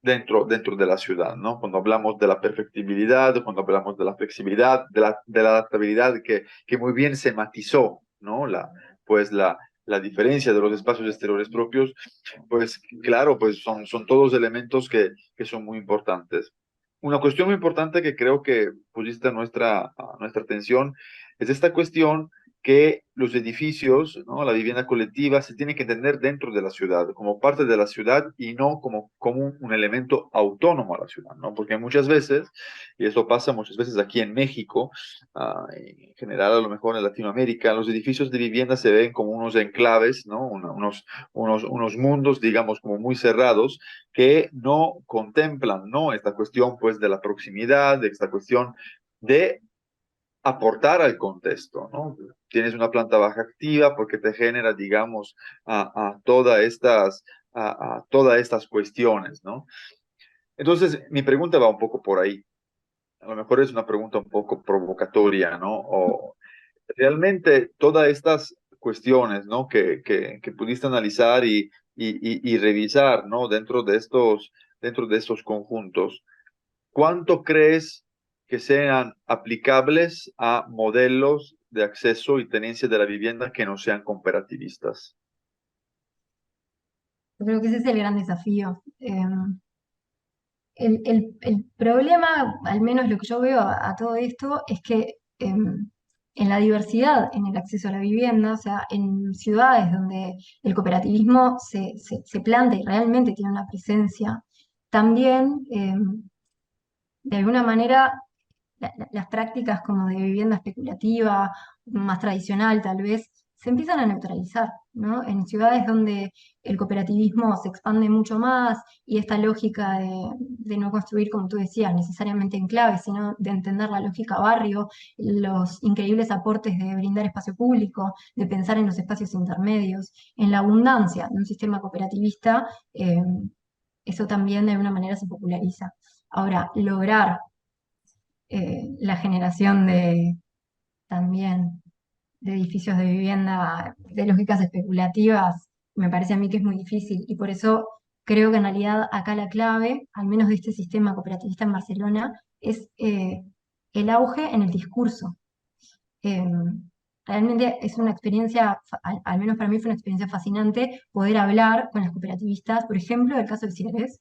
Dentro de la ciudad, ¿no? Cuando hablamos de la perfectibilidad, cuando hablamos de la flexibilidad, de la adaptabilidad que muy bien se matizó, ¿no? Pues la diferencia de los espacios exteriores propios, pues claro, pues son todos elementos que son muy importantes. Una cuestión muy importante que creo que pusiste a nuestra atención es esta cuestión que los edificios, ¿no? La vivienda colectiva se tiene que entender dentro de la ciudad, como parte de la ciudad y no como un elemento autónomo a la ciudad, ¿no? Porque muchas veces, y eso pasa muchas veces aquí en México, en general a lo mejor en Latinoamérica, los edificios de vivienda se ven como unos enclaves, ¿no? Unos mundos, digamos, como muy cerrados que no contemplan, ¿no? Esta cuestión, pues, de la proximidad, de esta cuestión de aportar al contexto, ¿no? Tienes una planta baja activa porque te genera, digamos, todas estas cuestiones, ¿no? Entonces, mi pregunta va un poco por ahí. A lo mejor es una pregunta un poco provocatoria, ¿no? O realmente todas estas cuestiones, ¿no? Que pudiste analizar y revisar, ¿no? Dentro de estos conjuntos. ¿Cuánto crees que sean aplicables a modelos de acceso y tenencia de la vivienda que no sean cooperativistas? Yo creo que ese es el gran desafío. El problema, al menos lo que yo veo a todo esto, es que en la diversidad en el acceso a la vivienda, o sea, en ciudades donde el cooperativismo se planta y realmente tiene una presencia, también, de alguna manera, las prácticas como de vivienda especulativa, más tradicional tal vez, se empiezan a neutralizar, ¿no? En ciudades donde el cooperativismo se expande mucho más y esta lógica de no construir, como tú decías, necesariamente enclaves, sino de entender la lógica barrio, los increíbles aportes de brindar espacio público, de pensar en los espacios intermedios, en la abundancia de un sistema cooperativista, eso también de alguna manera se populariza. Ahora, lograr la generación de también de edificios de vivienda de lógicas especulativas, me parece a mí que es muy difícil y por eso creo que en realidad acá la clave, al menos de este sistema cooperativista en Barcelona, es el auge en el discurso. Eh, Realmente es una experiencia, al menos para mí fue una experiencia fascinante poder hablar con las cooperativistas, por ejemplo, el caso de Cirerés,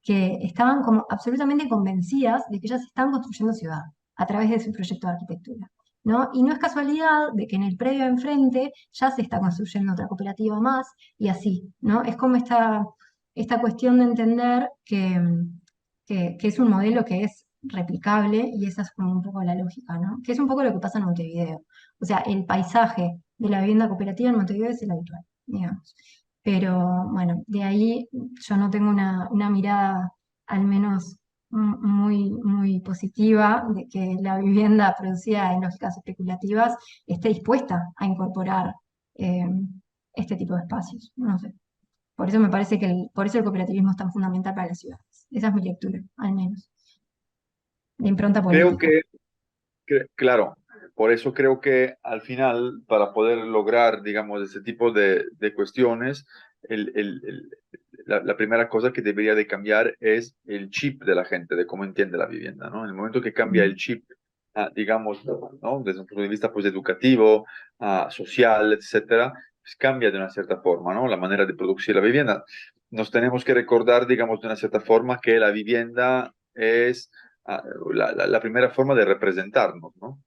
que estaban como absolutamente convencidas de que ellas están construyendo ciudad a través de su proyecto de arquitectura, ¿no? Y no es casualidad de que en el predio de enfrente ya se está construyendo otra cooperativa más y así, ¿no? Es como esta cuestión de entender que es un modelo que es replicable y esa es como un poco la lógica, ¿no? Que es un poco lo que pasa en Montevideo. O sea, el paisaje de la vivienda cooperativa en Montevideo es el habitual, digamos. Pero bueno, de ahí yo no tengo una mirada al menos muy positiva de que la vivienda producida en lógicas especulativas esté dispuesta a incorporar eh, este tipo de espacios. No sé. Por eso me parece que por eso el cooperativismo es tan fundamental para las ciudades. Esa es mi lectura, al menos, de impronta Creo política. claro, por eso creo que al final, para poder lograr, digamos, ese tipo de cuestiones, la primera cosa que debería de cambiar es el chip de la gente, de cómo entiende la vivienda, ¿no? En el momento que cambia el chip, digamos, ¿no? Desde un punto de vista pues educativo, social, etcétera, pues cambia de una cierta forma, ¿no? La manera de producir la vivienda. Nos tenemos que recordar, digamos, de una cierta forma que la vivienda es la primera forma de representarnos, ¿no?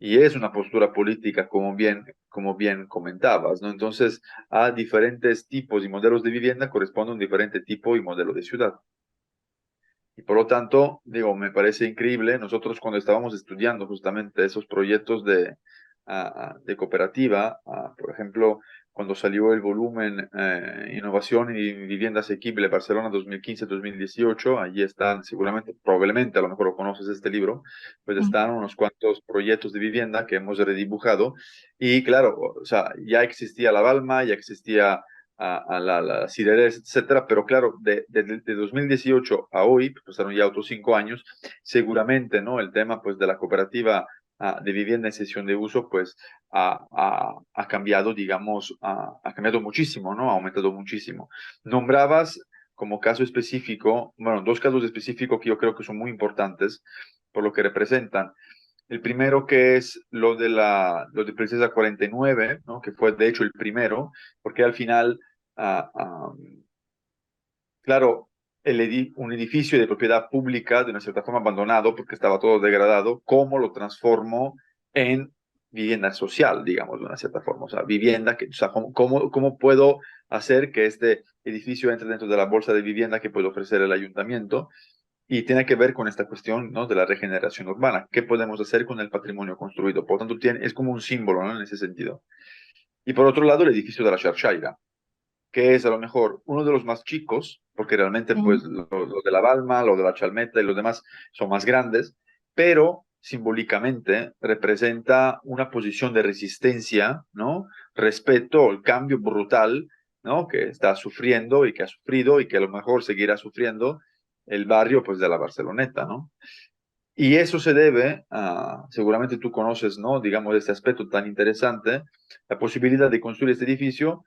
Y es una postura política, como bien comentabas, ¿no? Entonces, a diferentes tipos y modelos de vivienda corresponde un diferente tipo y modelo de ciudad. Y por lo tanto, digo, me parece increíble, nosotros cuando estábamos estudiando justamente esos proyectos de cooperativa, por ejemplo, cuando salió el volumen Innovación y Vivienda Asequible Barcelona 2015-2018, allí están seguramente, probablemente, a lo mejor lo conoces este libro, pues Sí. están unos cuantos proyectos de vivienda que hemos redibujado y claro, o sea, ya existía La Balma, ya existía la Cireres, etcétera, pero claro, de 2018 a hoy, pues pasaron ya otros 5 años, seguramente, ¿no? El tema, pues, de la cooperativa de vivienda en cesión de uso, pues, ha cambiado, digamos, ha cambiado muchísimo, ¿no? Ha aumentado muchísimo. Nombrabas como caso específico, bueno, dos casos específicos que yo creo que son muy importantes por lo que representan. El primero que es lo de Princesa 49, ¿no? Que fue de hecho el primero, porque al final, ah, ah, claro, un edificio de propiedad pública, de una cierta forma abandonado, porque estaba todo degradado, ¿cómo lo transformó en vivienda social, digamos, de una cierta forma? O sea, vivienda, o sea, ¿cómo puedo hacer que este edificio entre dentro de la bolsa de vivienda que puede ofrecer el ayuntamiento? Y tiene que ver con esta cuestión, ¿no? De la regeneración urbana. ¿Qué podemos hacer con el patrimonio construido? Por lo tanto, es como un símbolo, ¿no? En ese sentido. Y por otro lado, el edificio de la Xarxaira, que es a lo mejor uno de los más chicos, porque realmente pues Sí. lo de la Balma, lo de la Chalmeta y los demás son más grandes, pero simbólicamente representa una posición de resistencia, ¿no? Respecto al cambio brutal, ¿no? Que está sufriendo y que ha sufrido y que a lo mejor seguirá sufriendo el barrio pues de la Barceloneta, ¿no? Y eso se debe a, seguramente tú conoces, ¿no? Digamos, este aspecto tan interesante, la posibilidad de construir este edificio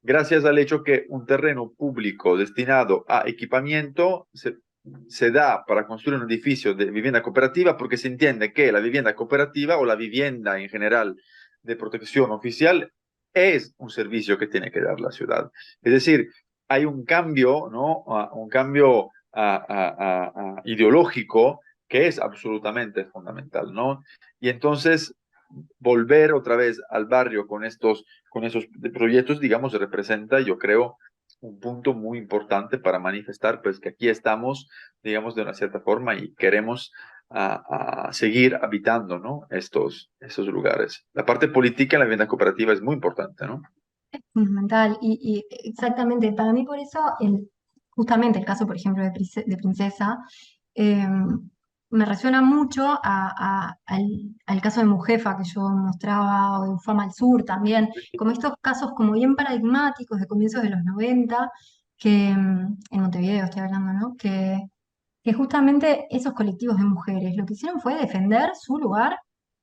gracias al hecho que un terreno público destinado a equipamiento se da para construir un edificio de vivienda cooperativa porque se entiende que la vivienda cooperativa o la vivienda en general de protección oficial es un servicio que tiene que dar la ciudad. Es decir, hay un cambio, ¿no? Un cambio ideológico que es absolutamente fundamental, ¿no? Y entonces volver otra vez al barrio con esos proyectos, digamos, representa, yo creo, un punto muy importante para manifestar, pues, que aquí estamos, digamos, de una cierta forma y queremos a seguir habitando, ¿no? Estos lugares. La parte política en la vivienda cooperativa es muy importante, ¿no? Fundamental. Y exactamente, para mí por eso, justamente el caso, por ejemplo, de Princesa, eh, me resuena mucho al caso de Mujefa que yo mostraba, o de Ufama al Sur también, como estos casos como bien paradigmáticos de comienzos de los 90 que, en Montevideo estoy hablando, ¿no? Que justamente esos colectivos de mujeres lo que hicieron fue defender su lugar,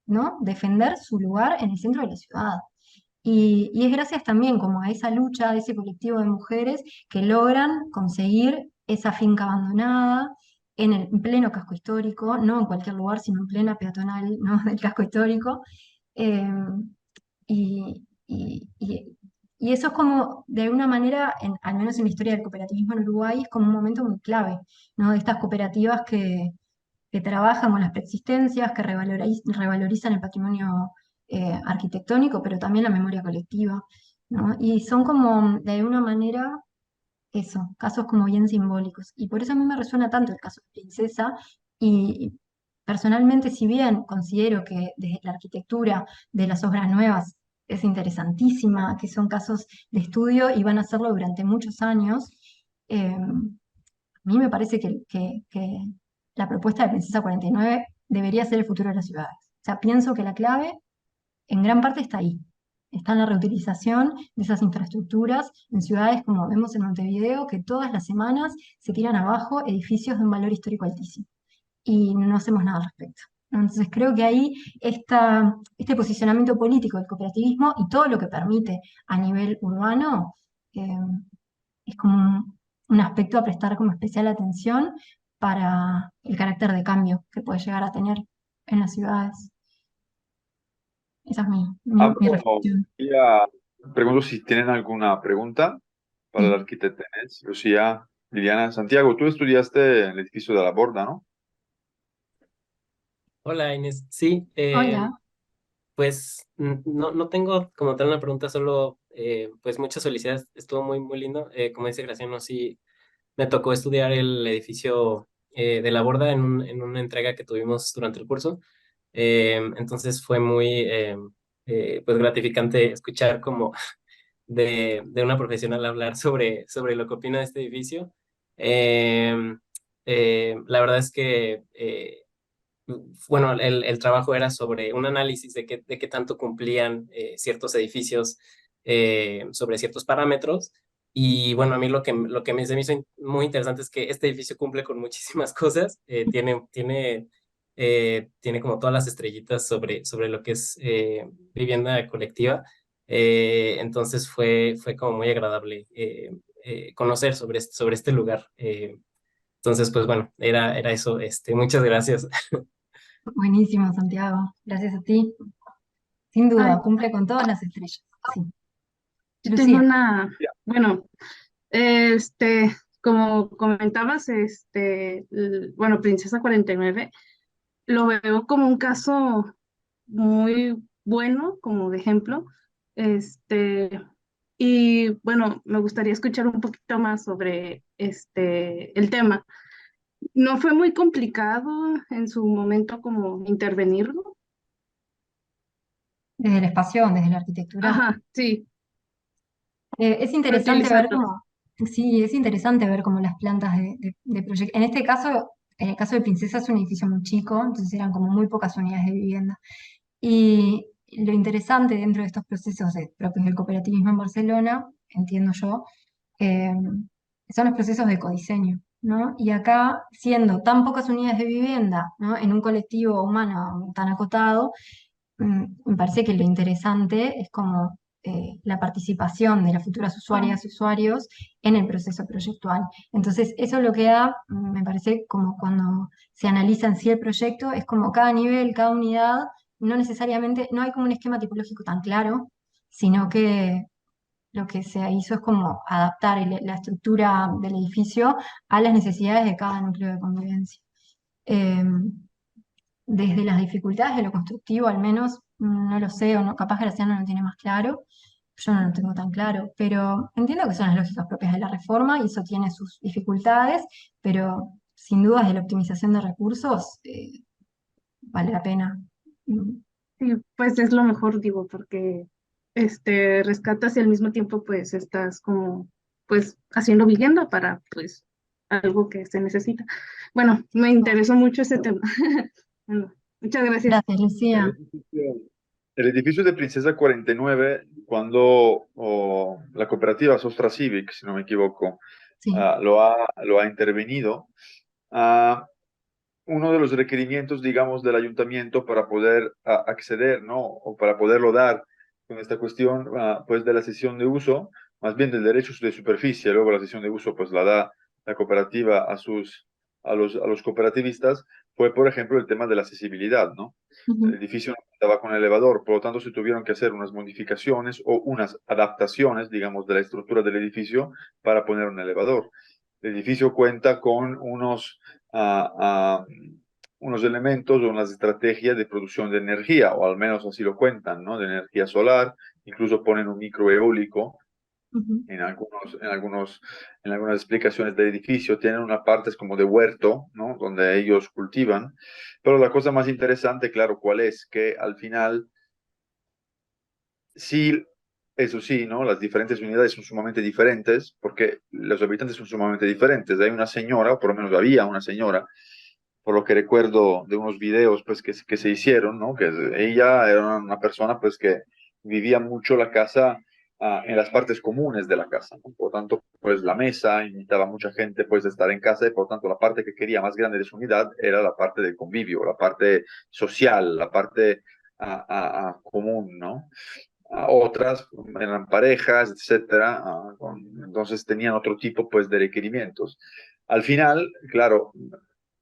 ¿no? Defender su lugar en el centro de la ciudad. Y es gracias también como a esa lucha de ese colectivo de mujeres que logran conseguir esa finca abandonada en pleno casco histórico, no en cualquier lugar, sino en plena peatonal, ¿no? del casco histórico. Eh, y eso es como, de alguna manera, al menos en la historia del cooperativismo en Uruguay, es como un momento muy clave, ¿no? De estas cooperativas que trabajan con las preexistencias, que revalorizan el patrimonio arquitectónico, pero también la memoria colectiva, ¿no? Y son como, de alguna manera, eso, casos como bien simbólicos. Y por eso a mí me resuena tanto el caso de Princesa, y personalmente, si bien considero que desde la arquitectura de las obras nuevas es interesantísima, que son casos de estudio y van a hacerlo durante muchos años, a mí me parece que la propuesta de Princesa 49 debería ser el futuro de las ciudades. O sea, pienso que la clave en gran parte está ahí. Está en la reutilización de esas infraestructuras en ciudades como vemos en Montevideo, que todas las semanas se tiran abajo edificios de un valor histórico altísimo y no hacemos nada al respecto. Entonces creo que ahí este posicionamiento político del cooperativismo y todo lo que permite a nivel urbano eh, es como un aspecto a prestar como especial atención para el carácter de cambio que puede llegar a tener en las ciudades. Esa es mi Abro, reflexión. ya pregunto si tienen alguna pregunta para el Sí. arquitecto Enes, Lucía, Liliana, Santiago. Tú estudiaste en el edificio de la Borda, ¿no? Hola Inés, sí, Hola. pues no tengo como tal una pregunta, solo pues muchas felicidades, estuvo muy lindo. Como dice Graciano, sí, me tocó estudiar el edificio de la Borda en una entrega que tuvimos durante el curso. Entonces fue muy pues gratificante escuchar como de una profesional hablar sobre lo que opina de este edificio. Eh, la verdad es que bueno, el trabajo era sobre un análisis de qué tanto cumplían ciertos edificios sobre ciertos parámetros. Y bueno, a mí lo que se me hizo muy interesante es que este edificio cumple con muchísimas cosas. Tiene como todas las estrellitas sobre lo que es vivienda colectiva. Entonces fue como muy agradable conocer sobre este lugar. Entonces, pues bueno, era eso. Muchas gracias. Buenísimo, Santiago. Gracias a ti. Sin Ay, duda, cumple con todas las estrellas. Sí. yo tengo Lucía. bueno, este, como comentabas, bueno, Princesa 49, lo veo como un caso muy bueno, como de ejemplo, este, y bueno, me gustaría escuchar un poquito más sobre el tema. ¿No fue muy complicado en su momento como intervenirlo? Desde el espacio, desde la arquitectura. Ajá, sí, Es interesante ver reutilizarlo. cómo, sí, es interesante ver cómo las plantas de proyecto. En este caso, en el caso de Princesa es un edificio muy chico, entonces eran como muy pocas unidades de vivienda. Y lo interesante dentro de estos procesos propios del cooperativismo en Barcelona, entiendo yo, eh, son los procesos de ecodiseño, ¿no? Y acá, siendo tan pocas unidades de vivienda, ¿no? En un colectivo humano tan acotado, me parece que lo interesante es como la participación de las futuras usuarias y usuarios en el proceso proyectual. Entonces, eso lo que da, me parece como cuando se analiza en sí el proyecto, es como cada nivel, cada unidad, no necesariamente, no hay como un esquema tipológico tan claro, sino que lo que se hizo es como adaptar la estructura del edificio a las necesidades de cada núcleo de convivencia. Em, Desde las dificultades de lo constructivo, al menos, no lo sé, o no, capaz Graciano lo tiene más claro, yo no lo tengo tan claro, pero entiendo que son las lógicas propias de la reforma y eso tiene sus dificultades, pero sin dudas de la optimización de recursos, vale la pena. Mm, Sí, pues es lo mejor, digo, porque rescatas y al mismo tiempo pues estás como pues haciendo vivienda para pues algo que se necesita. Bueno, me interesó mucho ese tema. Bueno, muchas gracias. Gracias, El Lucía. edificio, el edificio de Princesa 49, cuando la cooperativa Sostra Civic, si no me equivoco, Sí. lo ha intervenido, ah, uno de los requerimientos, digamos, del ayuntamiento para poder acceder, ¿no? O para poderlo dar con esta cuestión, pues, de la cesión de uso, más bien del derecho de superficie, luego la cesión de uso, pues, la da la cooperativa a los cooperativistas, fue, por ejemplo, el tema de la accesibilidad, ¿no? El Ujú, edificio no estaba con elevador, por lo tanto, se tuvieron que hacer unas modificaciones o unas adaptaciones, digamos, de la estructura del edificio para poner un elevador. El edificio cuenta con a unos elementos o unas estrategias de producción de energía, o al menos así lo cuentan, ¿no? De energía solar, incluso ponen un microeólico ujú. en algunas explicaciones del edificio, tienen una parte como de huerto, ¿no? Donde ellos cultivan, pero la cosa más interesante, claro, ¿cuál es? Que al final, sí, eso sí, ¿no? Las diferentes unidades son sumamente diferentes, porque los habitantes son sumamente diferentes. Hay una señora, o por lo menos había una señora, por lo que recuerdo de unos videos pues que se hicieron, ¿no? Que ella era una persona pues que vivía mucho la casa en las partes comunes de la casa, ¿no? Por lo tanto, pues la mesa invitaba a mucha gente pues a estar en casa y por lo tanto la parte que quería más grande de su unidad era la parte del convivio, la parte social, la parte común, ¿no? Otras eran parejas, etcétera, entonces tenían otro tipo pues de requerimientos. Al final, claro,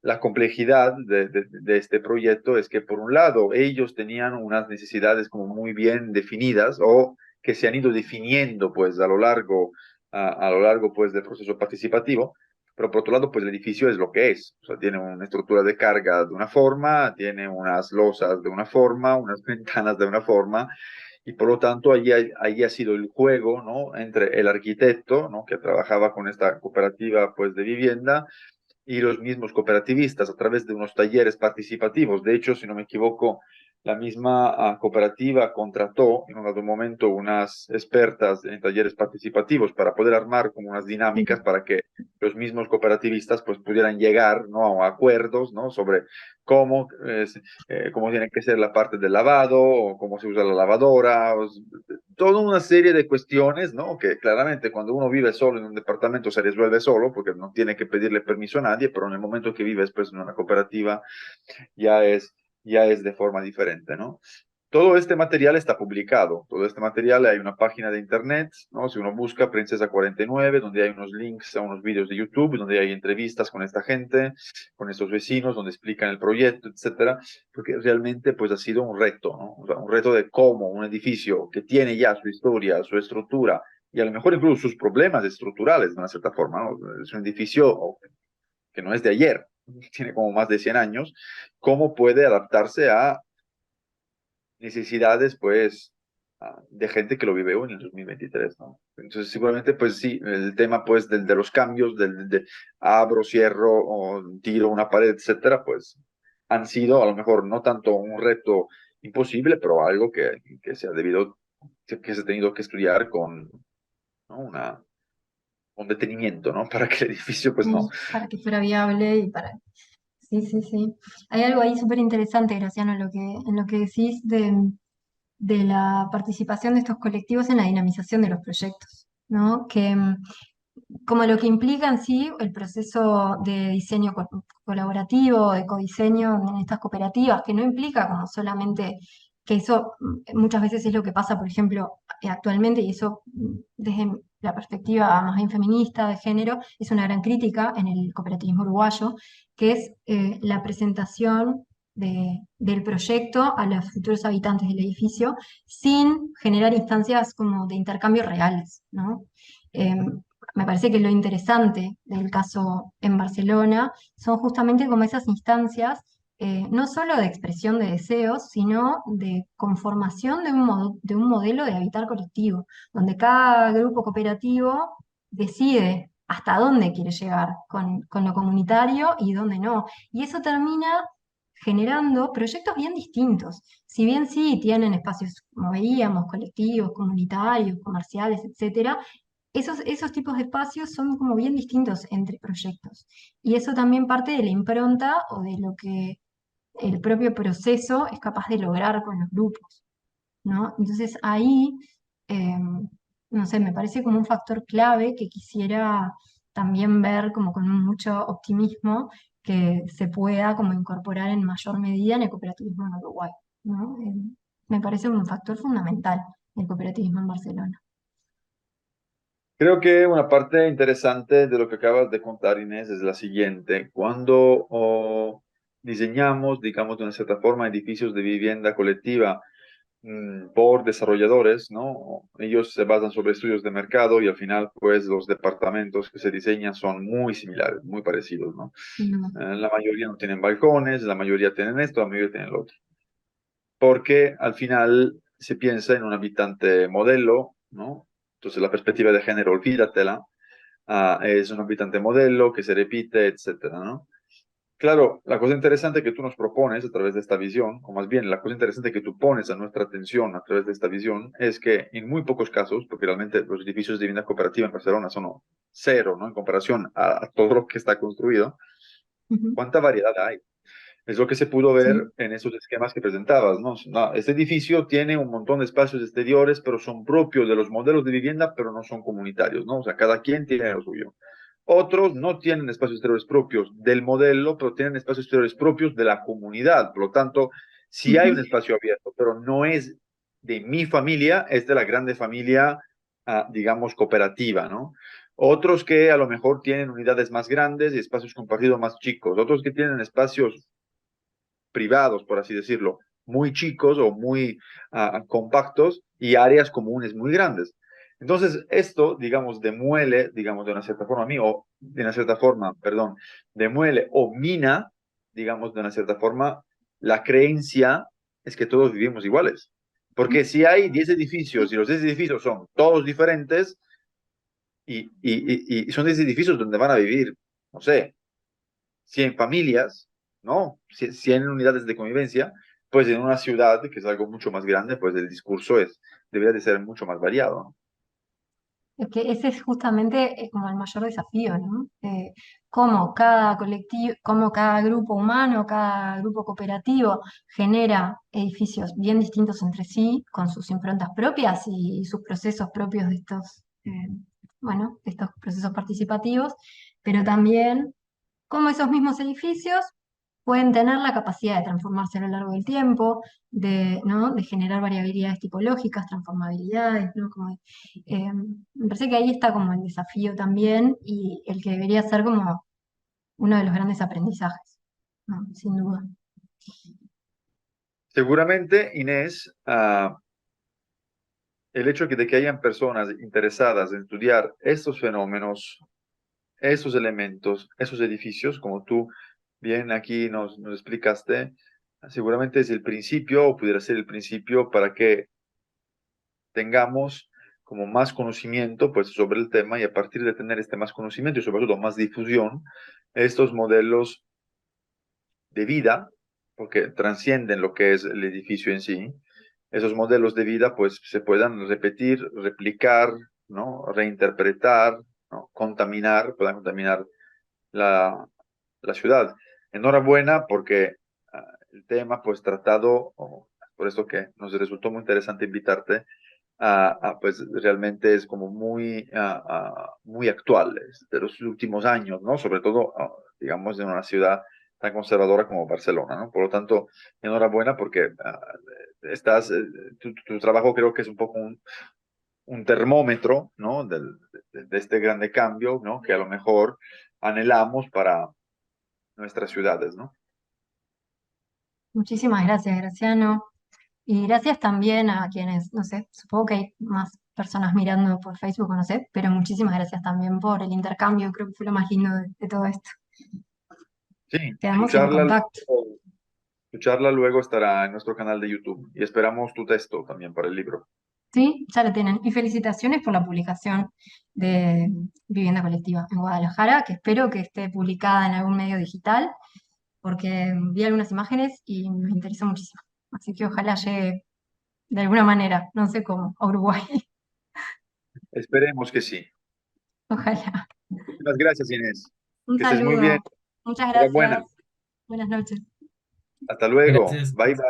la complejidad de este proyecto es que por un lado ellos tenían unas necesidades como muy bien definidas o que se han ido definiendo pues a lo largo pues del proceso participativo, pero por otro lado pues el edificio es lo que es, o sea, tiene una estructura de carga de una forma, tiene unas losas de una forma, unas ventanas de una forma, y por lo tanto allí ha sido el juego, ¿no? Entre el arquitecto, ¿no? Que trabajaba con esta cooperativa pues de vivienda y los mismos cooperativistas a través de unos talleres participativos. De hecho, si no me equivoco, la misma cooperativa contrató en un dado momento unas expertas en talleres participativos para poder armar como unas dinámicas para que los mismos cooperativistas pues pudieran llegar, ¿no? A acuerdos, ¿no? Sobre cómo tiene que ser la parte del lavado, o cómo se usa la lavadora, toda una serie de cuestiones, ¿no? Que claramente cuando uno vive solo en un departamento se resuelve solo porque no tiene que pedirle permiso a nadie, pero en el momento que vives pues en una cooperativa ya es, ya es de forma diferente, ¿no? Todo este material está publicado, todo este material hay una página de internet, ¿no? Si uno busca Princesa 49, donde hay unos links a unos vídeos de YouTube, donde hay entrevistas con esta gente, con estos vecinos, donde explican el proyecto, etcétera, porque realmente pues ha sido un reto, ¿no? O sea, un reto de cómo un edificio que tiene ya su historia, su estructura, y a lo mejor incluso sus problemas estructurales, de una cierta forma, ¿no? Es un edificio que no es de ayer, tiene como más de 100 años, cómo puede adaptarse a necesidades, pues, de gente que lo vive hoy en el 2023, ¿no? Entonces, seguramente, pues sí, el tema, pues, de los cambios, de abro, cierro, o tiro una pared, etcétera, pues, han sido, a lo mejor, no tanto un reto imposible, pero algo que se ha tenido que estudiar ¿no? Con detenimiento, ¿no? Para que el edificio, pues, no. Sí, para que fuera viable y para... Sí, sí, sí. Hay algo ahí súper interesante, Graciano, en lo que decís de la participación de estos colectivos en la dinamización de los proyectos, ¿no? Que como lo que implica en sí el proceso de diseño colaborativo, de codiseño en estas cooperativas, que no implica como solamente que eso muchas veces es lo que pasa, por ejemplo, actualmente, y eso desde la perspectiva más bien feminista de género, es una gran crítica en el cooperativismo uruguayo, que es la presentación del proyecto a los futuros habitantes del edificio sin generar instancias como de intercambio reales, ¿no? Me parece que lo interesante del caso en Barcelona son justamente como esas instancias, no solo de expresión de deseos, sino de conformación de un modelo de habitar colectivo, donde cada grupo cooperativo decide hasta dónde quiere llegar con lo comunitario y dónde no. Y eso termina generando proyectos bien distintos. Si bien sí tienen espacios, como veíamos, colectivos, comunitarios, comerciales, etcétera, esos tipos de espacios son como bien distintos entre proyectos. Y eso también parte de la impronta o de lo que el propio proceso es capaz de lograr con los grupos, ¿no? Entonces ahí, no sé, me parece como un factor clave que quisiera también ver como con mucho optimismo que se pueda como incorporar en mayor medida en el cooperativismo en Uruguay, ¿no? Me parece un factor fundamental el cooperativismo en Barcelona. Creo que una parte interesante de lo que acabas de contar, Inés, es la siguiente. Cuando diseñamos, digamos, de una cierta forma, edificios de vivienda colectiva por desarrolladores, ¿no? Ellos se basan sobre estudios de mercado y al final, pues, los departamentos que se diseñan son muy similares, muy parecidos, ¿no? No. La mayoría no tienen balcones, la mayoría tienen esto, la mayoría tienen lo otro. Porque al final se piensa en un habitante modelo, ¿no? Entonces la perspectiva de género, olvídatela, es un habitante modelo que se repite, etcétera, ¿no? Claro, la cosa interesante que tú nos propones a través de esta visión, o más bien la cosa interesante que tú pones a nuestra atención a través de esta visión, es que en muy pocos casos, porque realmente los edificios de vivienda cooperativa en Barcelona son cero, ¿no? En comparación a todo lo que está construido, Ujú. ¿cuánta variedad hay? Es lo que se pudo Sí. ver en esos esquemas que presentabas, ¿no? No, este edificio tiene un montón de espacios exteriores, pero son propios de los modelos de vivienda, pero no son comunitarios, ¿no? O sea, cada quien tiene lo suyo. Otros no tienen espacios exteriores propios del modelo, pero tienen espacios exteriores propios de la comunidad. Por lo tanto, si hay un Ujú. espacio abierto, pero no es de mi familia, es de la grande familia, digamos, cooperativa, ¿no? Otros que a lo mejor tienen unidades más grandes y espacios compartidos más chicos. Otros que tienen espacios privados, por así decirlo, muy chicos o muy compactos y áreas comunes muy grandes. Entonces, esto, digamos, demuele, digamos, de una cierta forma, o de una cierta forma, perdón, demuele o mina, digamos, de una cierta forma, la creencia es que todos vivimos iguales. Porque si hay 10 edificios y los 10 edificios son todos diferentes y son 10 edificios donde van a vivir, no sé, 100 familias, ¿no? 100 unidades de convivencia, pues en una ciudad, que es algo mucho más grande, pues el discurso debería de ser mucho más variado, ¿no? Es que ese es justamente como el mayor desafío, ¿no? Cómo cada colectivo, cómo cada grupo humano, cada grupo cooperativo genera edificios bien distintos entre sí, con sus improntas propias y sus procesos propios de estos, bueno, de estos procesos participativos, pero también cómo esos mismos edificios pueden tener la capacidad de transformarse a lo largo del tiempo, ¿no? De generar variabilidades tipológicas, transformabilidades, ¿no? Me parece que ahí está como el desafío también y el que debería ser como uno de los grandes aprendizajes, ¿no? Sin duda. Seguramente, Inés, el hecho de que hayan personas interesadas en estudiar estos fenómenos, esos elementos, esos edificios, como tú bien aquí nos explicaste, seguramente es el principio o pudiera ser el principio para que tengamos como más conocimiento pues, sobre el tema y a partir de tener este más conocimiento y sobre todo más difusión, estos modelos de vida, porque transcienden lo que es el edificio en sí, esos modelos de vida pues se puedan repetir, replicar, ¿no? Reinterpretar, ¿no? Contaminar, puedan contaminar la ciudad. Enhorabuena porque el tema pues tratado, por esto que nos resultó muy interesante invitarte, pues realmente es como muy actual de los últimos años, ¿no? Sobre todo, digamos, en una ciudad tan conservadora como Barcelona, ¿no? Por lo tanto, enhorabuena porque tu trabajo creo que es un poco un termómetro, ¿no? De este grande cambio, ¿no? Que a lo mejor anhelamos para nuestras ciudades, ¿no? Muchísimas gracias, Graciano. Y gracias también a quienes, no sé, supongo que hay más personas mirando por Facebook, o no sé, pero muchísimas gracias también por el intercambio, creo que fue lo más lindo de todo esto. Sí, Quedamos en contacto. tu charla luego estará en nuestro canal de YouTube y esperamos tu texto también para el libro. Sí, ya lo tienen. Y felicitaciones por la publicación de Vivienda Colectiva en Guadalajara, que espero que esté publicada en algún medio digital, porque vi algunas imágenes y me interesó muchísimo. Así que ojalá llegue de alguna manera, no sé cómo, a Uruguay. Esperemos que sí. Ojalá. Muchas gracias, Inés. Un Que estés muy bien. saludo. Muchas Enhorabuena. gracias. Buenas noches. Hasta luego. Gracias. Bye, bye.